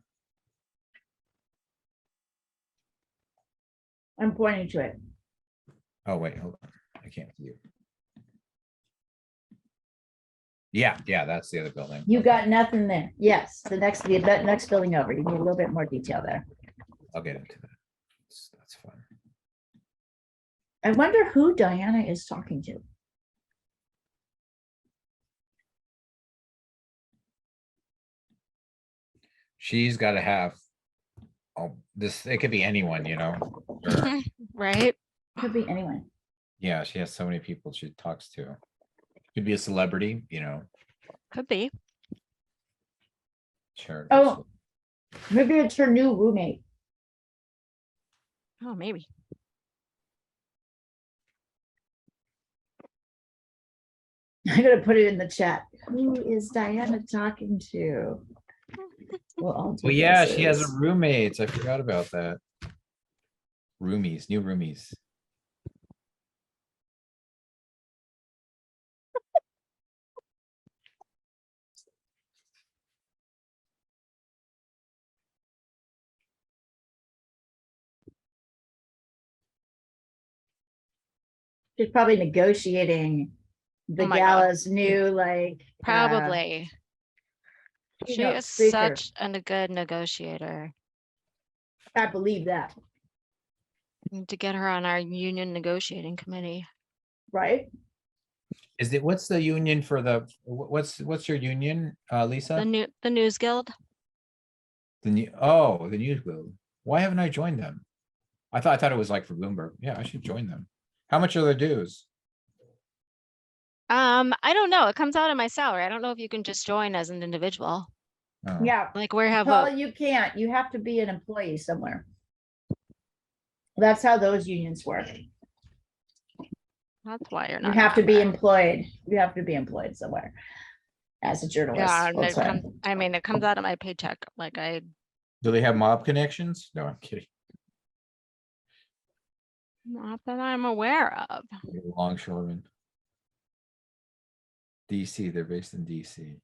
I'm pointing to it. Oh, wait, hold on. I can't see you. Yeah, that's the other building. You Okay, got nothing there. Yes, the next building over. You need a little bit more detail there. I'll get into that. That's fun. I wonder who Diana is talking to. She's got to have. Oh, this, it could be anyone, you know? Or- Right? Could be anyone. yeah, she has so many people she talks to. Could be a celebrity, you know? Could be. Sure. Oh. Maybe it's her new roommate. Oh, maybe. I'm gonna put it in the chat. Who is Diana talking to? We'll all do Well, yeah, she has a guesses. roommate. I forgot about that. Roomies, new roomies. She's probably negotiating the Oh my God. gala's new like Probably. She keynote is speaker. such a good negotiator. I believe that, Need to get her on our union negotiating committee. right? Is it, what's the union for the, what's your union, Lisa? The News Guild. The new, oh, the News Guild. Why haven't I joined them? I thought it was like for Bloomberg. Yeah, I should join them. How much are their dues? I don't know. It comes out of my salary. I don't know if you can just join as an individual. Oh, Yeah. Like we have Well, a, you can't. You have to be an employee somewhere. That's how those unions work. that's why you're You not. a have to be member. employed. You have to be employed somewhere as a journalist. Yeah, and full it time. comes, I mean, it comes out of my paycheck. Like do they have mob connections? No, I'm kidding. not that I'm aware of. Longshoremen. DC, they're based in DC.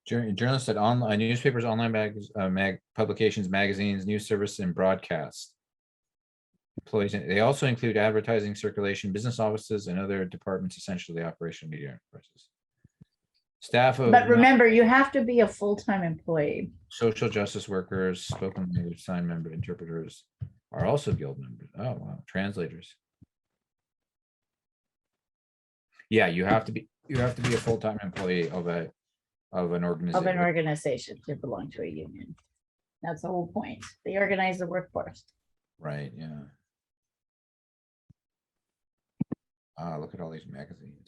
Journalists at online newspapers, online publications, magazines, news service, and broadcast. Employees, they also include advertising, circulation, business offices, and other departments essential to the operation of media enterprises. Staff of But remember, you have to be a full-time employee. social justice workers, spoken language sign member, interpreters are also guild members. Oh, wow. Translators. Yeah, you have to be a full-time employee of an organization. Organization to belong to a union. That's the whole point. They organize the workforce. Right, yeah. Ah, look at all these magazines.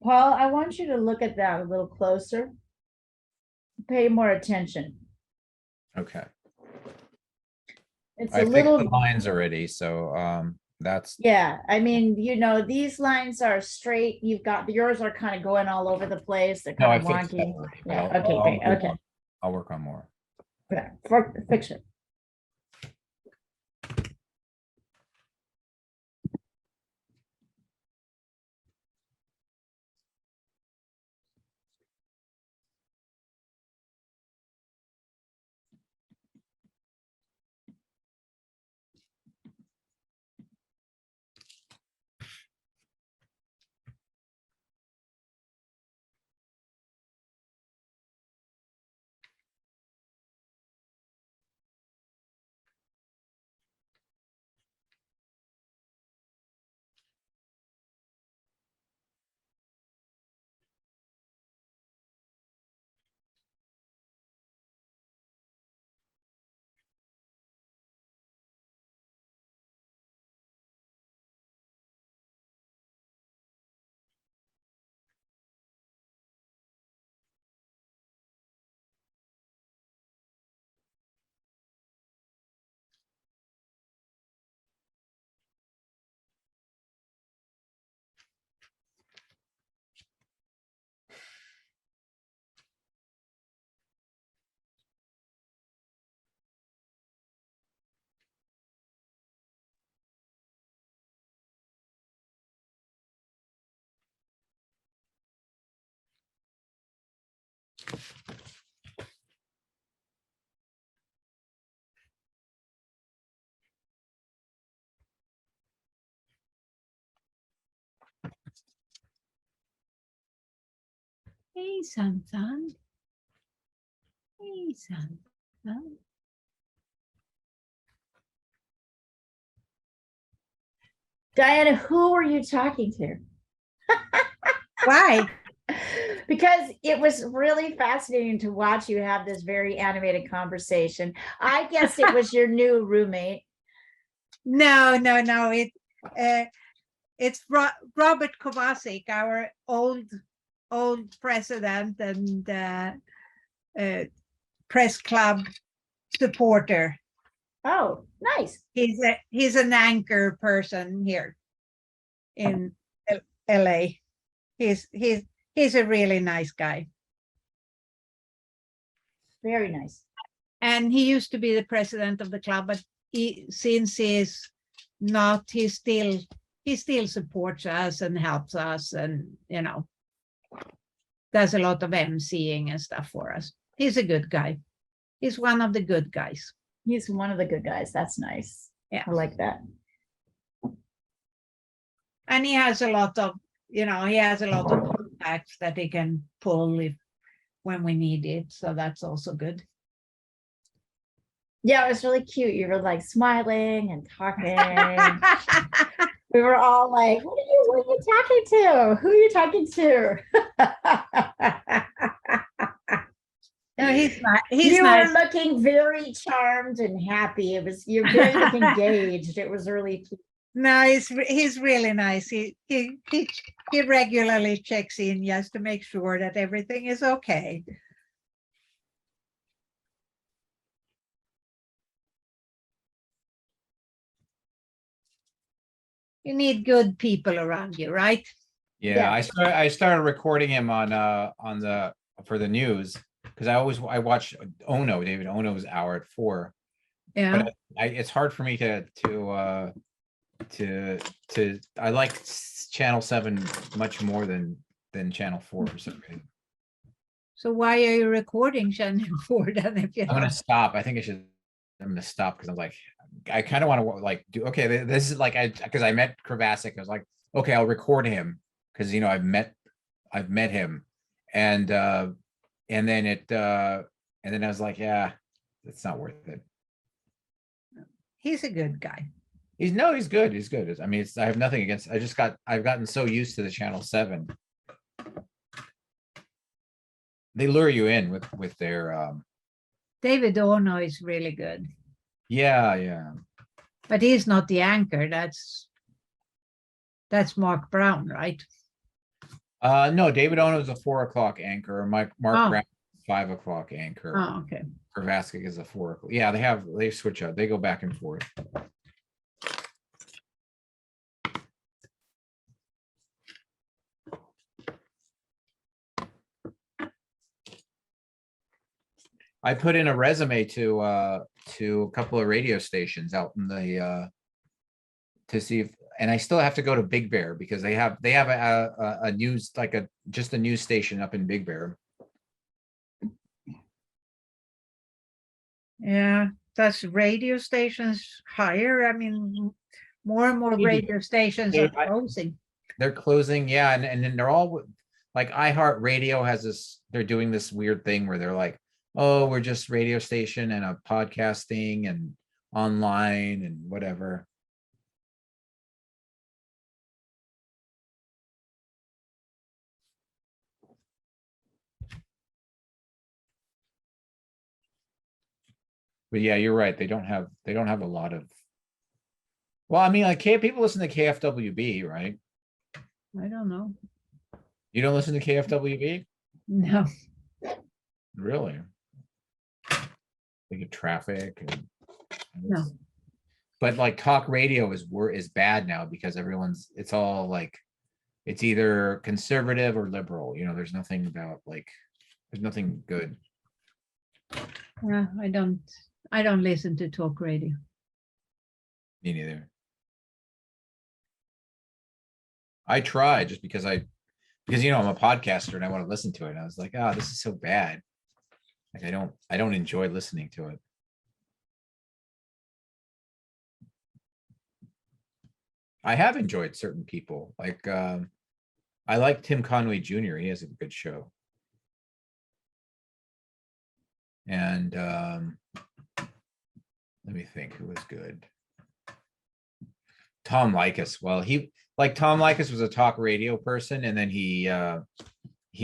Paul, I want you to look at that a little closer. Pay more attention. Okay. It's I a fixed the little, lines already, so that's yeah, I mean, these lines are straight. You've got, yours are kind of going all over the place. They're no, I kind of fixed that wonky. already. But Yeah, I'll, okay, great, do okay. more. I'll work on more. Yeah, fix it. Hey, Santan. Hey, Santan. Diana, who were you talking to? Why? Because it was really fascinating to watch you have this very animated conversation. I guessed it was your new roommate. No. It's Robert Kovacic, our old president and press club supporter. Oh, nice. He's an anchor person here in LA. He's a really nice guy. Very nice. And he used to be the president of the club, but since he's not, he still supports us and helps us, and does a lot of emceeing and stuff for us. He's a good guy. He's one of the good guys. He's one of the good guys. That's nice. Yeah. I like that. And he has a lot of contacts that he can pull when we need it. So that's also good. Yeah, it was really cute. You were like smiling and talking. We were all like, what are you talking to? Who are you talking to? No, he's not. He's you nice. were looking very charmed and happy. You're very engaged. It was really cute. No, he's really nice. He regularly checks in just to make sure that everything is okay. You need good people around you, right? Yeah, I started recording him on the for the news because I watch David Ono's hour at 4. Yeah. But it's hard for me to I like channel 7 much more than channel 4 for some reason. So why are you recording channel 4 then? If you I'm gonna stop. I think I'm gonna stop because I'm like, I kind of want to like do okay. This is like because I met Kravasic. I was like, okay, I'll record him because I've met him, and then I was like, yeah, it's not worth it. He's a good guy. He's good. He's good. I mean, I have nothing against. I've gotten so used to the channel 7. They lure you in with their David Ono is really good. Yeah. But he's not the anchor. That's Mark Brown, right? No, David Ono is a 4 o'clock anchor. Mark Oh. Brown, 5 o'clock anchor. Oh, okay. Kravaskic is a 4 o'clock. Yeah, they switch up. They go back and forth. I put in a resume to a couple of radio stations out in the to see if, and I still have to go to Big Bear because they have a news, like just a news station up in Big Bear. Yeah, does radio stations hire? I mean, more and more Maybe. radio stations are I- closing. They're closing, yeah, and then they're all like iHeartRadio has this, they're doing this weird thing where they're like, oh, we're just radio station and a podcasting and online and whatever. But yeah, you're right. They don't have a lot of. Well, I mean, like people listen to KFWB, right? I don't know. You don't listen to KFWB? No. Really? Think of traffic and. No. But like talk radio is bad now because it's all like, it's either conservative or liberal, there's nothing about there's nothing good. Yeah, I don't listen to talk radio. Me neither. I try just because I'm a podcaster and I want to listen to it. And I was like, oh, this is so bad. Like I don't enjoy listening to it. I have enjoyed certain people. Like I like Tim Conway Jr. He has a good show. And let me think who was good. Tom Likas. Well, Tom Likas was a talk radio person, and then he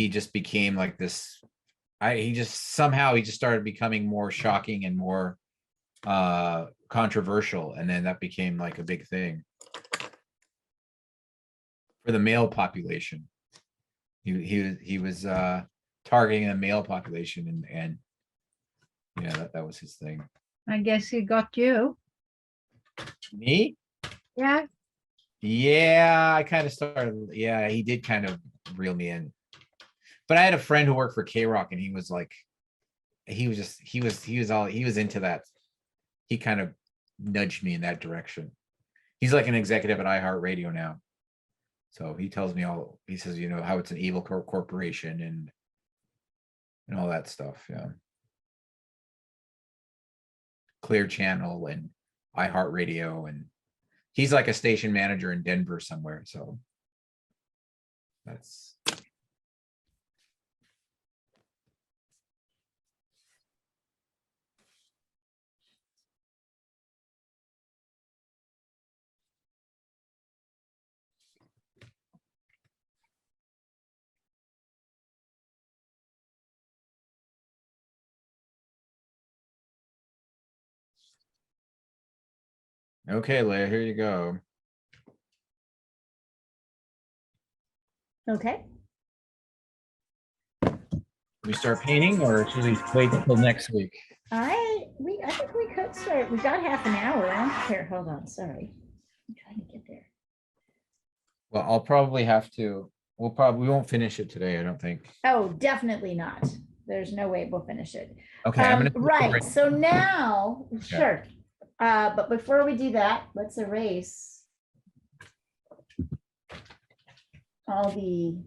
just became like this. He just started becoming more shocking and more controversial, and then that became like a big thing for the male population. He was targeting the male population, and yeah, that was his thing. I guess he got you. Me? Yeah. Yeah, I kind of started. Yeah, he did kind of reel me in. But I had a friend who worked for K-Rock, and he was into that. He kind of nudged me in that direction. He's like an executive at iHeartRadio now. So he tells me he says, how it's an evil corporation and all that stuff. Yeah. Clear Channel and iHeartRadio, and he's like a station manager in Denver somewhere. So that's. Okay, Leah, here you go. Okay. We start painting, or should we wait until next week? I think we could start. We got half an hour. Here, hold on. Sorry. I'm trying to get there. Well, I'll probably have to. We won't finish it today, I don't think. Oh, definitely not. There's no way we'll finish it. Okay, Right. So now, sure. But before we do that, let's erase all the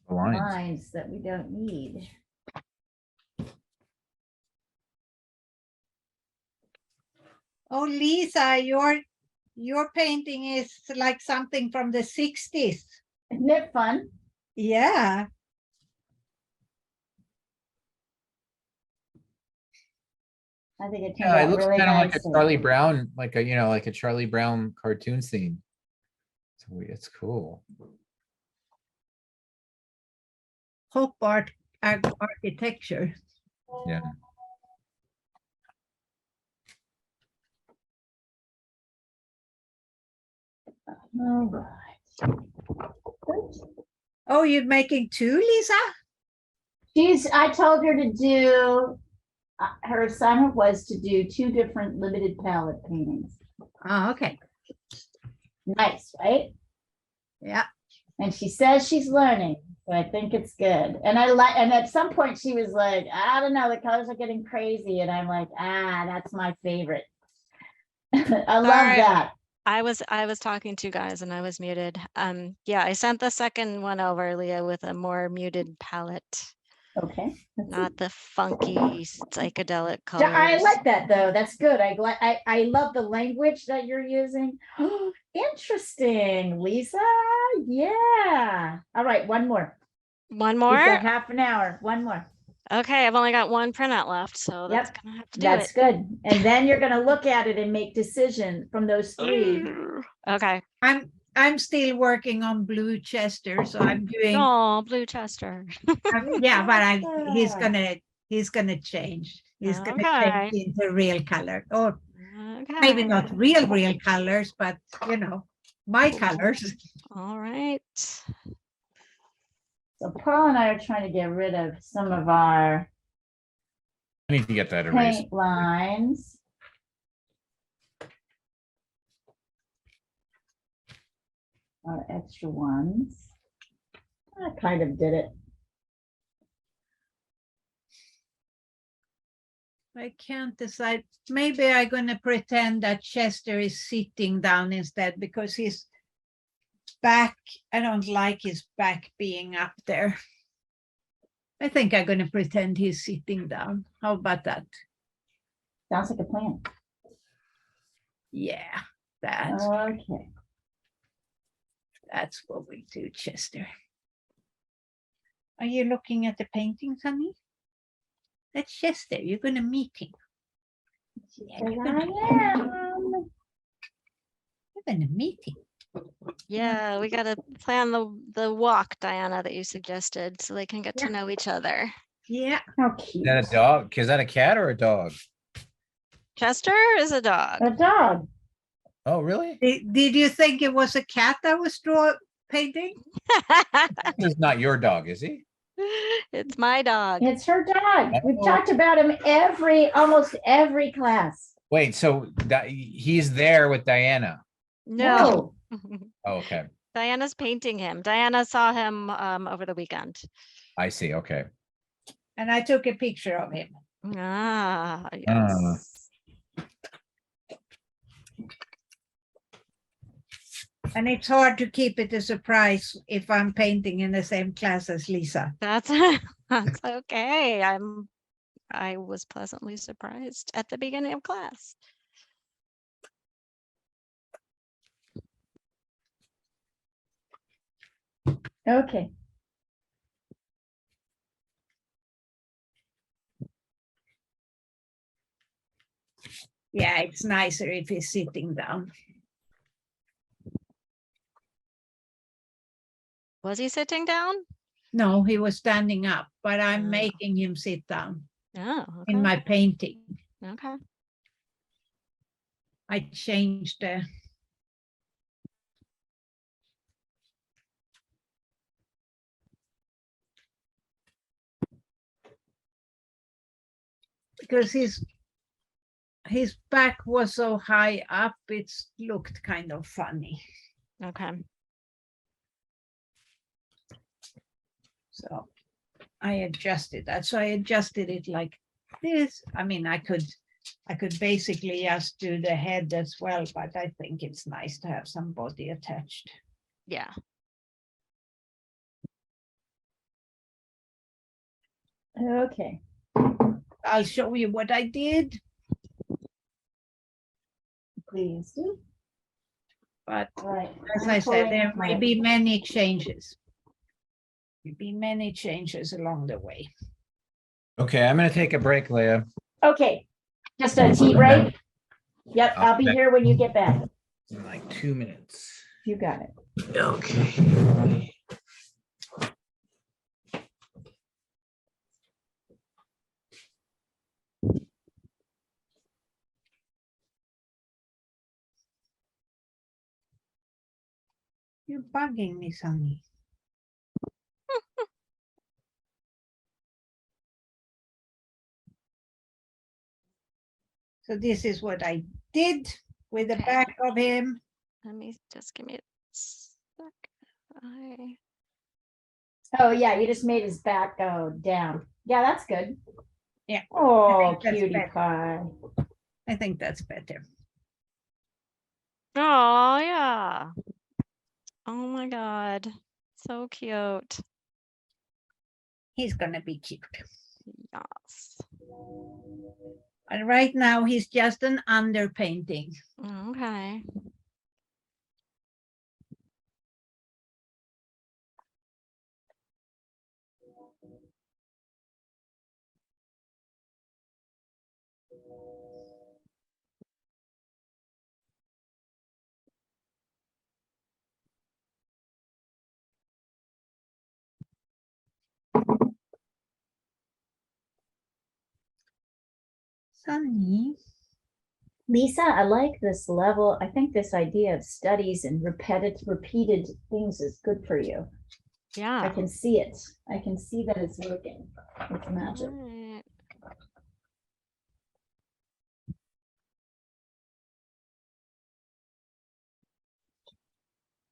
lines that we don't need. Oh, Lisa, your painting is like something from the 60s. Isn't it fun? Yeah. I think it turned Yeah, it out looks really kind of like a nicely. Charlie Brown, like a Charlie Brown cartoon scene. So it's cool. Hope architecture. Yeah. All right. Oh, you're making two, Lisa? I told her to do, her assignment was to do 2 different limited palette paintings. Oh, okay. Nice, right? Yeah. And she says she's learning, so I think it's good. And and at some point she was like, I don't know, the colors are getting crazy. And I'm like, that's my favorite. I love Sorry. that. I was talking to you guys and I was muted. Yeah, I sent the second one over, Leah, with a more muted palette, Okay. not the funky psychedelic Yeah, I colors. like that though. That's good. I love the language that you're using. Interesting, Lisa. Yeah. All right, one more. One We've more? got half an hour. One more. Okay, I've only got one printout left, so that's gonna have to do That's it. good. And then you're gonna look at it and make decision from those 3. Okay. I'm still working on Blue Chester, so I'm doing Oh, Blue Chester. yeah, but he's gonna change. He's gonna Okay. change into real color, or maybe Okay. not real colors, but you know, my colors. All right. So Paul and I are trying to get rid of some of our I need to get that erased. paint lines. Our extra ones. I kind of did it. I can't decide. Maybe I'm gonna pretend that Chester is sitting down instead, because his back, I don't like his back being up there. I think I'm gonna pretend he's sitting down. How about that? Sounds like a plan. Yeah, that's Okay. that's what we do, Chester. Are you looking at the paintings, honey? That's Chester. You're gonna meet him. Yeah, Here you're I am. gonna meet him. Yeah, we gotta plan the walk, Diana, that you suggested, so they can get Yeah. to know each other. Yeah. How Is cute. that a dog? Is that a cat or a dog? Chester is a dog. A dog. Oh, really? Did you think it was a cat that was painting? He's not your dog, is he? It's my dog. It's her dog. We've Oh. talked about him almost every class. Wait, so that he's there with Diana. No. Oh, okay. Diana's painting him. Diana saw him over the weekend. I see. Okay. And I took a picture of him. Ah, yes. And it's hard to keep it a surprise if I'm painting in the same class as Lisa. That's that's okay. I was pleasantly surprised at the beginning of class. Okay. Yeah, it's nicer if he's sitting down. Was he sitting down? No, he was standing up, but I'm Oh. making him sit down Oh, okay. in my painting. Okay. I changed the because his back was so high up, it looked kind of funny. Okay. So I adjusted that. So I adjusted it like this. I mean, I could basically just do the head as well, but I think it's nice to have some body attached. Yeah. Okay. I'll show you what I did, Please do. but All right. as I said, there may be many changes. There'll be many changes along the way. Okay, I'm gonna take a break, Leah. Okay. Just a tea break. Yep, I'll be Okay. here when you get back. In like 2 minutes. You got it. Okay. You're bugging me, Sunny. So this is what I did with the Okay. back of him. Let me just give me a sec. Oh, yeah, you just made his back go down. Yeah, that's good. Yeah, Oh, that's cutie better. pie. I think that's better. Oh, yeah. Oh my God. So cute. He's gonna be cute. Yes. And right now he's just an underpainting. Okay. Sunny. Lisa, I like this level. I think this idea of studies and repeated things is good for you. I Yeah. can see it. I can see that it's working. It's magic. Alright.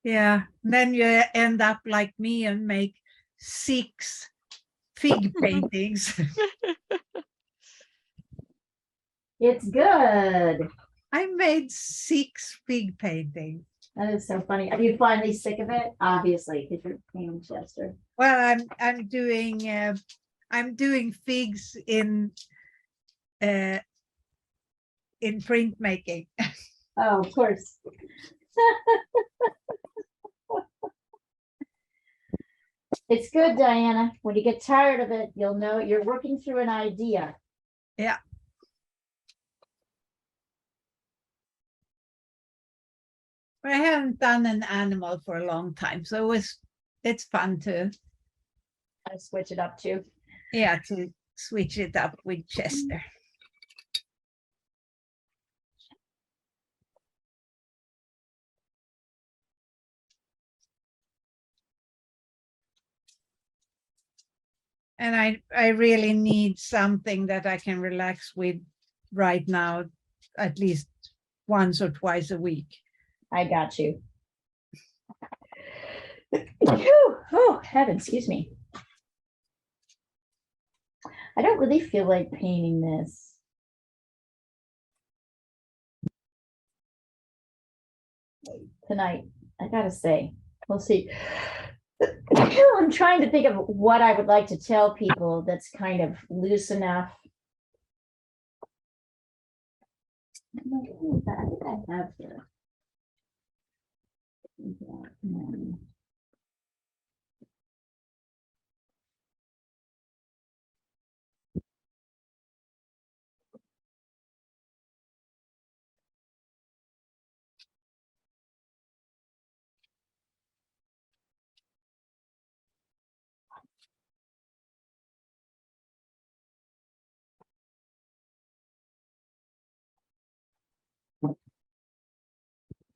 Yeah, then you end up like me and make 6 fig paintings. It's good. I made 6 fig paintings. That is so funny. Are you finally sick of it? Obviously, because you're painting Chester. Well, I'm doing figs in printmaking. Oh, of course. It's good, Diana. When you get tired of it, you'll know you're working through an idea. Yeah. I haven't done an animal for a long time, so it's fun to I switch it up too. to switch it up with Chester. And I really need something that I can relax with right now, at least once or twice a week. I got you. Phew. Oh, heaven, excuse me. I don't really feel like painting this. Tonight, I gotta say, we'll see. I'm trying to think of what I would like to tell people that's kind of loose enough. I'm like, "Ooh, I think I have here.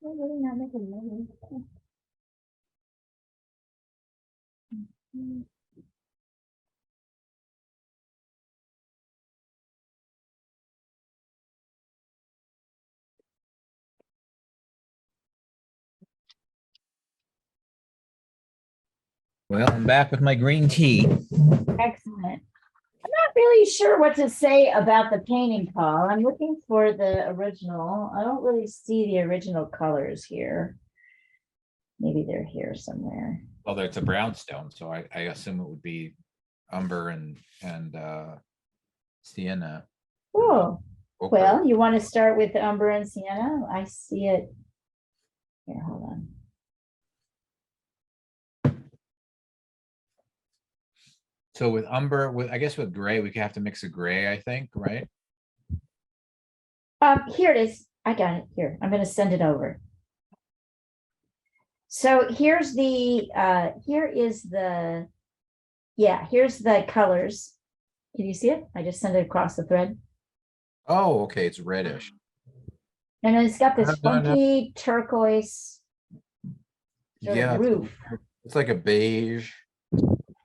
I'm really not making money. Well, I'm back with my green tea. Excellent. I'm not really sure what to say about the painting, Paul. I'm looking for the original. I don't really see the original colors here. Maybe they're here somewhere. Well, it's a brownstone, so I assume it would be umber and sienna. Oh, Ochre. well, you want to start with umber and sienna? I see it. Here, hold on. So with umber, I guess with gray, we could have to mix a gray, I think, right? Here it is. I got it here. I'm going to send it over. So here's the, here's the colors. Can you see it? I just sent it across the thread. Oh, okay, it's reddish. And it's got this No, no, no. funky turquoise. sort Yeah, of roof. it's like a beige.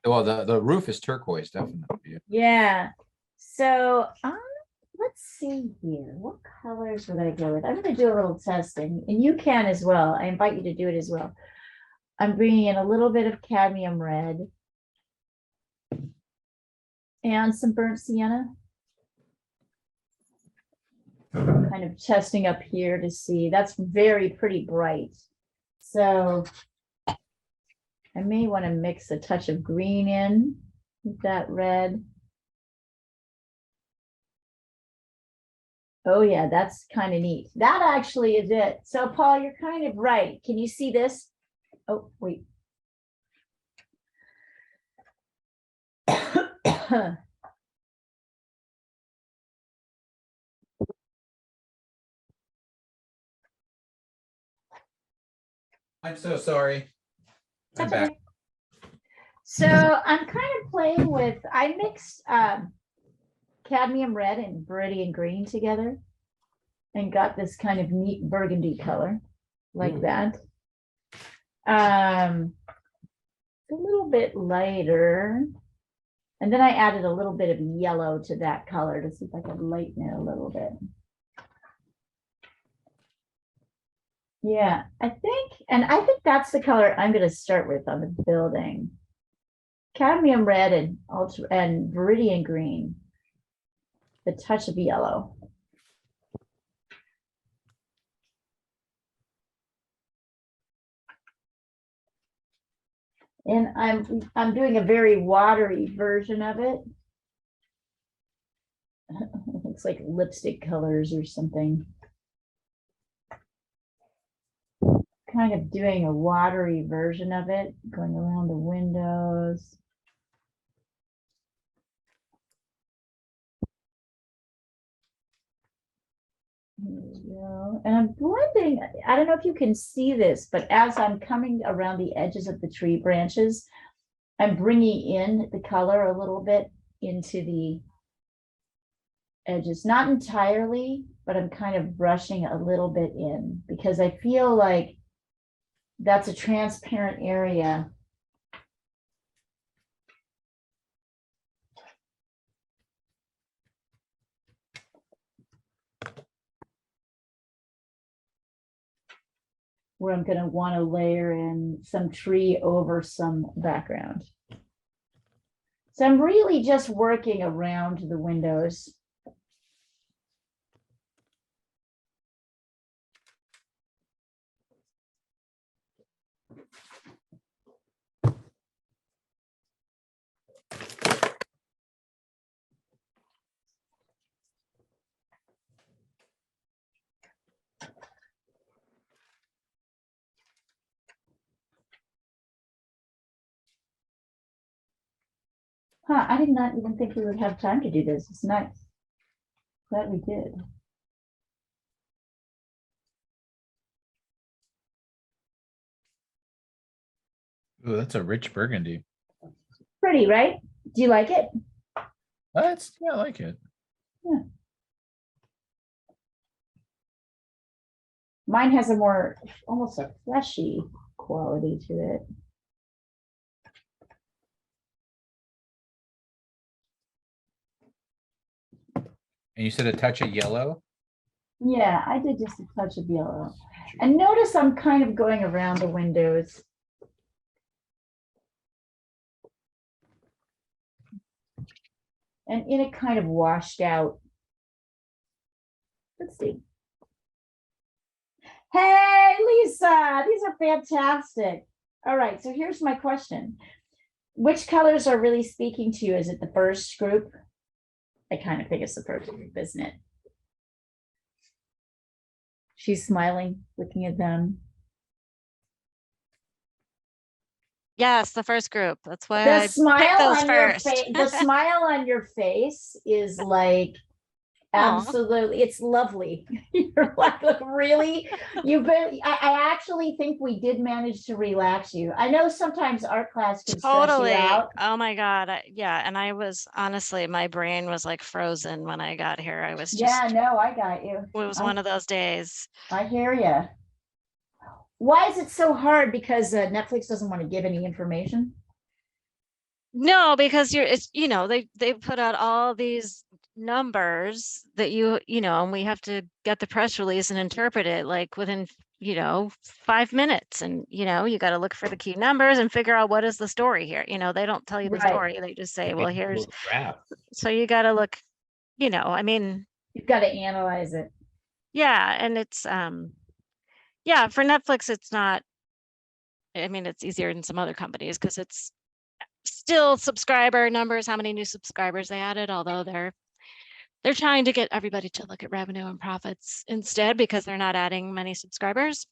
Well, the roof is turquoise, definitely. Yeah. So, let's see here. What colors would I go with? I'm gonna do a little testing, and you can as well. I invite you to do it as well. I'm bringing in a little bit of cadmium red and some burnt sienna. Kind of testing up here to see. That's very pretty bright. So I may want to mix a touch of green in with that red. Oh yeah, that's kind of neat. That actually is it. So Paul, you're kind of right. Can you see this? Oh, wait. I'm so sorry. I'm That's back. okay. So I'm kind of playing with, I mixed cadmium red and Viridian green together and got this kind of neat burgundy color like that. A little bit lighter. And then I added a little bit of yellow to that color to see if I could lighten it a little bit. Yeah, I think that's the color I'm going to start with on the building. Cadmium red and Viridian green. The touch of yellow. And I'm doing a very watery version of it. It looks like lipstick colors or something. Kind of doing a watery version of it, going around the windows. There we go. And I'm blending, I don't know if you can see this, but as I'm coming around the edges of the tree branches, I'm bringing in the color a little bit into the edges, not entirely, but I'm kind of brushing a little bit in because I feel like that's a transparent area. Where I'm going to want to layer in some tree over some background. So I'm really just working around the windows. Huh, I did not even think we would have time to do this. It's nice. Glad we did. Ooh, that's a rich burgundy. Pretty, right? Do you like it? Yeah, I like it. Yeah. Mine has a more, almost a fleshy quality to it. And you said a touch of yellow? Yeah, I did just a touch of yellow. And notice I'm kind of going around the windows. And in a kind of washed out. Let's see. Hey, Lisa, these are fantastic. All right, so here's my question. Which colors are really speaking to you? Is it the first group? I kind of think it's the first group, isn't it? She's smiling, looking at them. Yes, the first group. That's why The I picked smile those on your first. face, the smile on your face is like Aw. absolutely, it's lovely. You're like, look, really? You've been, I actually think we did manage to relax you. I know sometimes art class can stress Totally. you out. Oh my God. Yeah. And I was honestly, my brain was like frozen when I got here. I was just, Yeah, no, I got you. it was one of those days. I hear you. Why is it so hard? Because Netflix doesn't want to give any information? No, because it's, they put out all these numbers that and we have to get the press release and interpret it like within, 5 minutes. And, you got to look for the key numbers and figure out what is the story here. They don't tell you the Right. story. They just say, well, Make a here's, little draft. so you got to look, I mean, You've got to analyze it. yeah. And it's, yeah, for Netflix, it's not, I mean, it's easier than some other companies because it's still subscriber numbers, how many new subscribers they added, although they're trying to get everybody to look at revenue and profits instead because they're not adding many subscribers.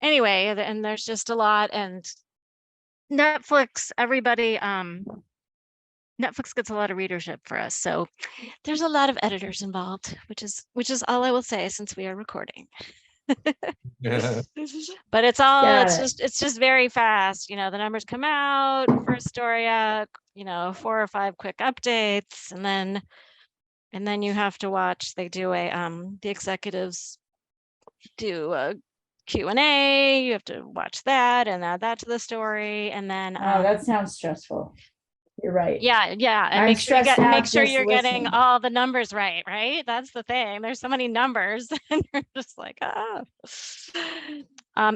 Anyway, and there's just a lot, and Netflix, Netflix gets a lot of readership for us. So there's a lot of editors involved, which is all I will say since we are recording. But it's just very fast. The numbers come out, first story out, 4 or 5 quick updates, and then you have to watch. They do the executives do a Q&A. You have to watch that and add that to the story, and then Oh, that sounds stressful. You're right. yeah, and I'm make sure stressed out you're just getting listening. all the numbers right. That's the thing. There's so many numbers, and you're just like, ah.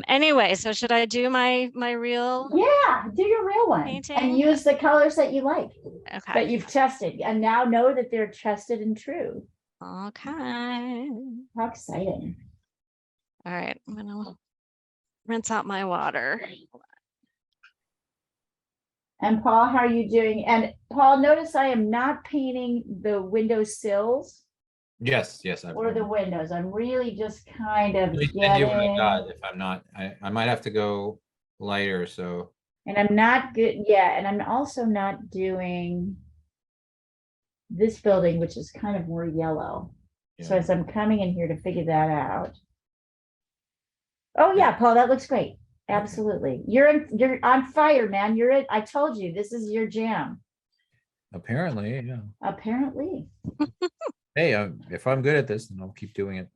Anyway, so should I do my real Yeah, do your real one painting? and use the colors that you like, Okay. that you've tested, and now know that they're tested and true. Okay. How exciting. All right. I'm gonna rinse out my water. And Paul, how are you doing? And Paul, notice I am not painting the window sills Yes. or the windows. I'm really just kind of Let me send you what I getting, got. If I'm not, I might have to go lighter, so. and I'm not good. Yeah, and I'm also not doing this building, which is kind of more yellow. So Yeah. as I'm coming in here to figure that out. Oh yeah, Paul, that looks great. Absolutely. You're on fire, man. I told you, this is your jam. Apparently, yeah. Apparently. Hey, if I'm good at this, then I'll keep doing it.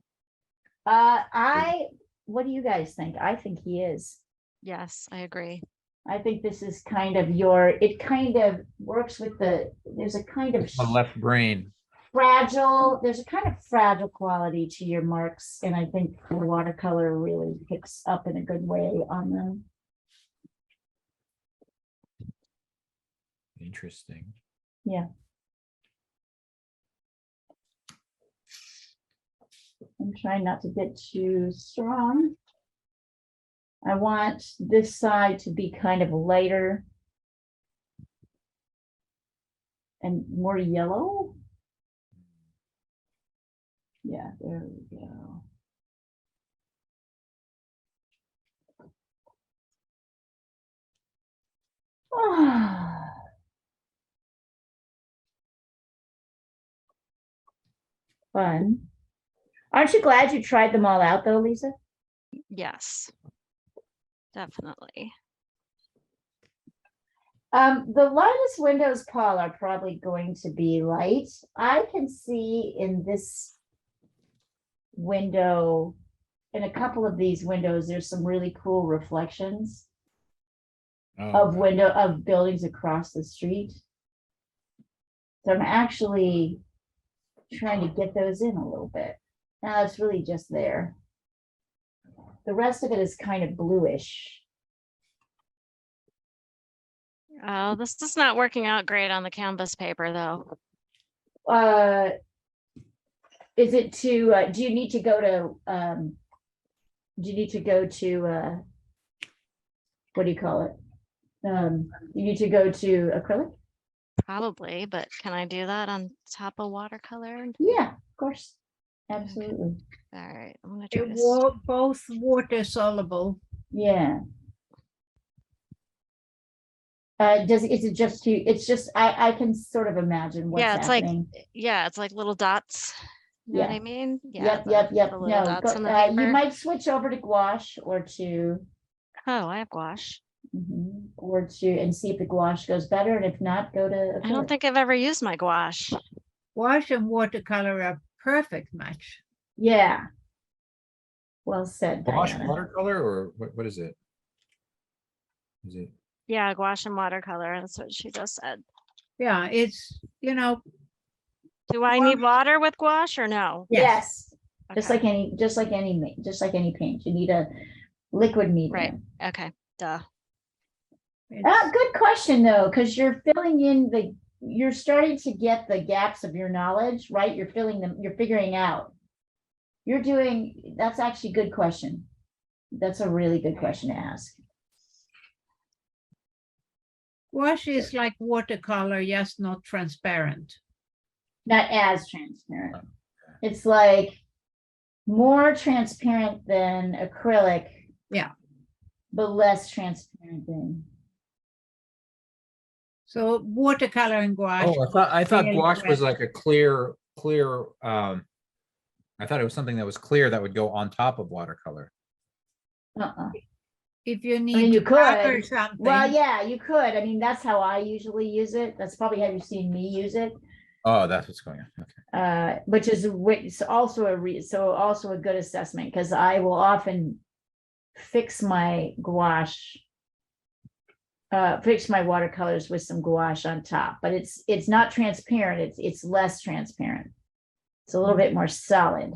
What do you guys think? I think he is. Yes, I agree. I think this is kind of it kind of works with there's a kind of My left brain. there's a kind of fragile quality to your marks, and I think the watercolor really picks up in a good way on them. Interesting. Yeah. I'm trying not to get too strong. I want this side to be kind of lighter and more yellow. Yeah, there we go. Fun. Aren't you glad you tried them all out though, Lisa? Yes, definitely. The lightest windows, Paul, are probably going to be light. I can see in this window, in a couple of these windows, there's some really cool reflections Oh, of buildings across the street. So I'm actually trying to get those in a little bit. Now it's really just there. The rest of it is kind of bluish. Oh, this is not working out great on the canvas paper, though. Is it to, do you need to go to, what do you call it? You need to go to acrylic? Probably, but can I do that on top of watercolor? Yeah, of course. Absolutely. All right, I'm gonna try They're to. both water soluble. Yeah. Is it just you? It's just, I can sort of imagine what's Yeah, it's happening. it's like little dots. You know what I Yeah. mean? Yeah. Yep. The little No, dots on the you paper. might switch over to gouache or to, Oh, I have gouache. and see if the gouache goes better. And if not, go to I don't acrylic. think I've ever used my gouache. Wash and watercolor are perfect match. Yeah. Well said, Wash Diana. watercolor or what is it? Is it? Yeah, gouache and watercolor. That's what she just said. Yeah, it's, you know, Do I need water with gouache or no? Yes, just Okay. like any paint, you need a liquid medium. Right. Okay. Duh. it's- Good question though, because you're filling in you're starting to get the gaps of your knowledge, right? You're filling them, you're figuring out. That's actually a good question. That's a really good question to ask. Gouache is like watercolor, just not transparent. Not as transparent. It's like more transparent than acrylic. Yeah. But less transparent than. So watercolor and gouache. Oh, I thought really gouache was wet. like a clear, I thought it was something that was clear that would go on top of watercolor. Uh-uh. If you I mean, need you to color could. something. Well, yeah, you could. I mean, that's how I usually use it. That's probably how you've seen me use it. Oh, that's what's going on. Okay. Which is also a good assessment, because I will often fix my gouache, fix my watercolors with some gouache on top, but it's not transparent. It's less transparent. It's a little bit more solid.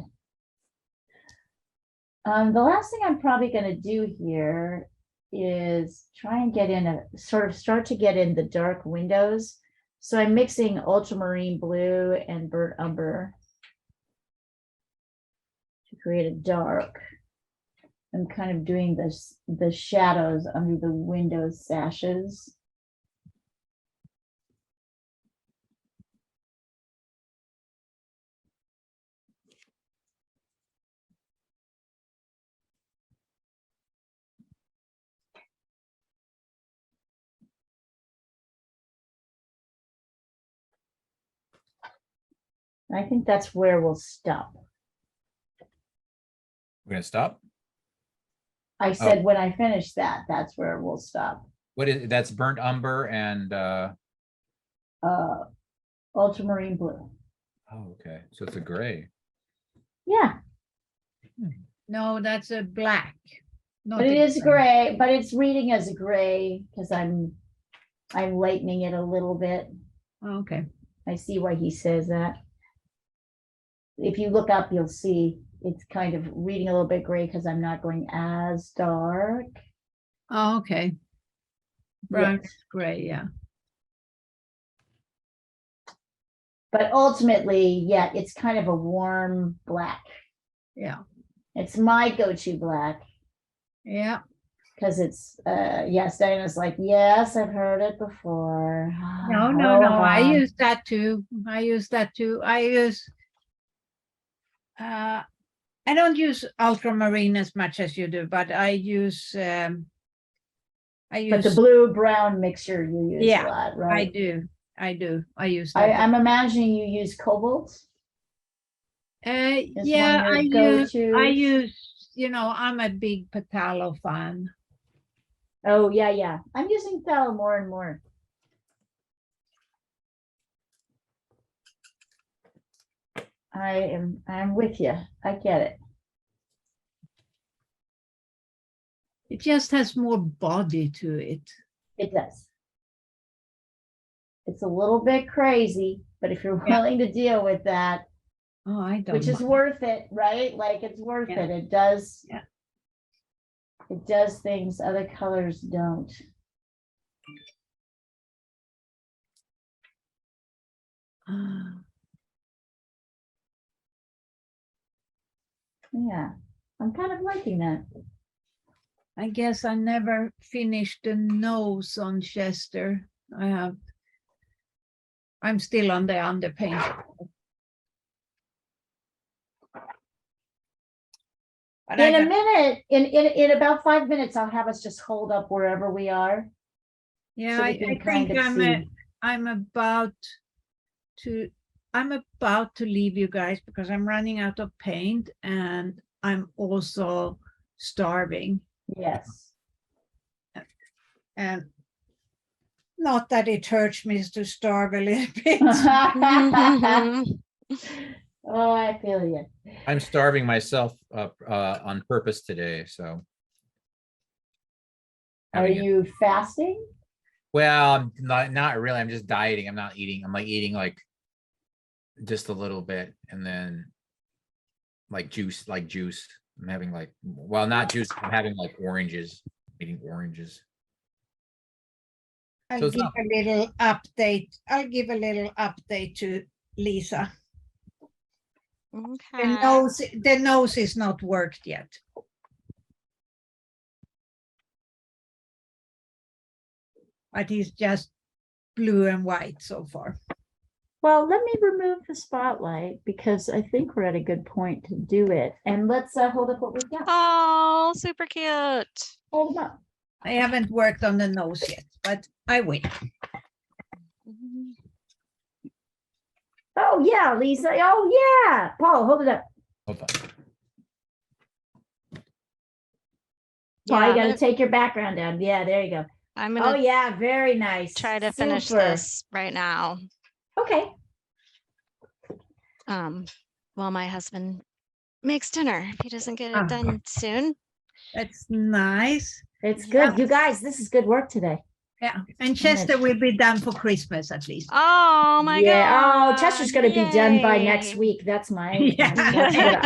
The last thing I'm probably going to do here is try and get in start to get in the dark windows. So I'm mixing ultramarine blue and burnt umber to create a dark. I'm kind of doing the shadows under the window sashes. I think that's where we'll stop. We're gonna stop. I said when I finish that, that's where we'll stop. What is that's burnt umber and Ultramarine blue. oh, okay. So it's a gray. Yeah, No, that's a black. Not but it a is gray, but it's reading as a gray because I'm lightening it a little bit. Okay. I see why he says that. If you look up, you'll see it's kind of reading a little bit gray because I'm not going as dark. Oh, okay. Brown, Yes. gray, yeah. But ultimately, yeah, it's kind of a warm black. Yeah. It's my go-to black Yeah. because it's yes, Diana's like, yes, I've heard it before. No, I use that too. I use I don't use ultramarine as much as you do, but I use But the blue brown mixture you use Yeah, a lot, right? I do. I use that. I'm imagining you use cobalt. Yeah, one of your I go-tos? use, you know, I'm a big Patalo fan. Oh, yeah. I'm using phthalo more and more. I'm with you. I get it. It just has more body to it. It does. It's a little bit crazy, but if you're Yeah. willing to deal with that, Oh, I don't which is mind. worth it, right? Like it's worth Yeah. it. It does. Yeah. It does things other colors don't. Yeah, I'm kind of liking that. I guess I never finished the nose on Chester. I'm still on the underpaint. But In a minute, in about 5 minutes, I'll have us just hold up wherever we are. yeah, so we I can think kind of see. I'm about to leave you guys because I'm running out of paint and I'm also starving. Yes. And not that it hurts me to starve a little bit. Oh, I feel you. I'm starving myself up on purpose today, so. Are Having it- you fasting? Well, I'm not really. I'm just dieting. I'm not eating. I'm like eating like just a little bit and then like juice. I'm having like, well, not juice. I'm having like oranges, eating oranges. I'll So it's give not- a little update. I'll give a little update to Lisa. Okay. The nose is not worked yet. But he's just blue and white so far. Well, let me remove the spotlight because I think we're at a good point to do it. And let's hold up what we've got. Oh, super cute. Hold them up. I haven't worked on the nose yet, but I will. Oh, yeah, Lisa. Oh, yeah. Paul, hold it up. Hold on. Paul, Yeah, you I'm got to gonna- take your background down. Yeah, there you go. I'm Oh, gonna yeah, very nice. try to finish Super. this right now. Okay. While my husband makes dinner, if he doesn't get Ah. it done soon. That's nice. It's Yeah. good. You guys, this is good work today. Yeah. And Chester will be done for Christmas at least. Oh my Yeah. god. Oh, Chester's going to be done by next Yay. week. That's my. Yeah. That's what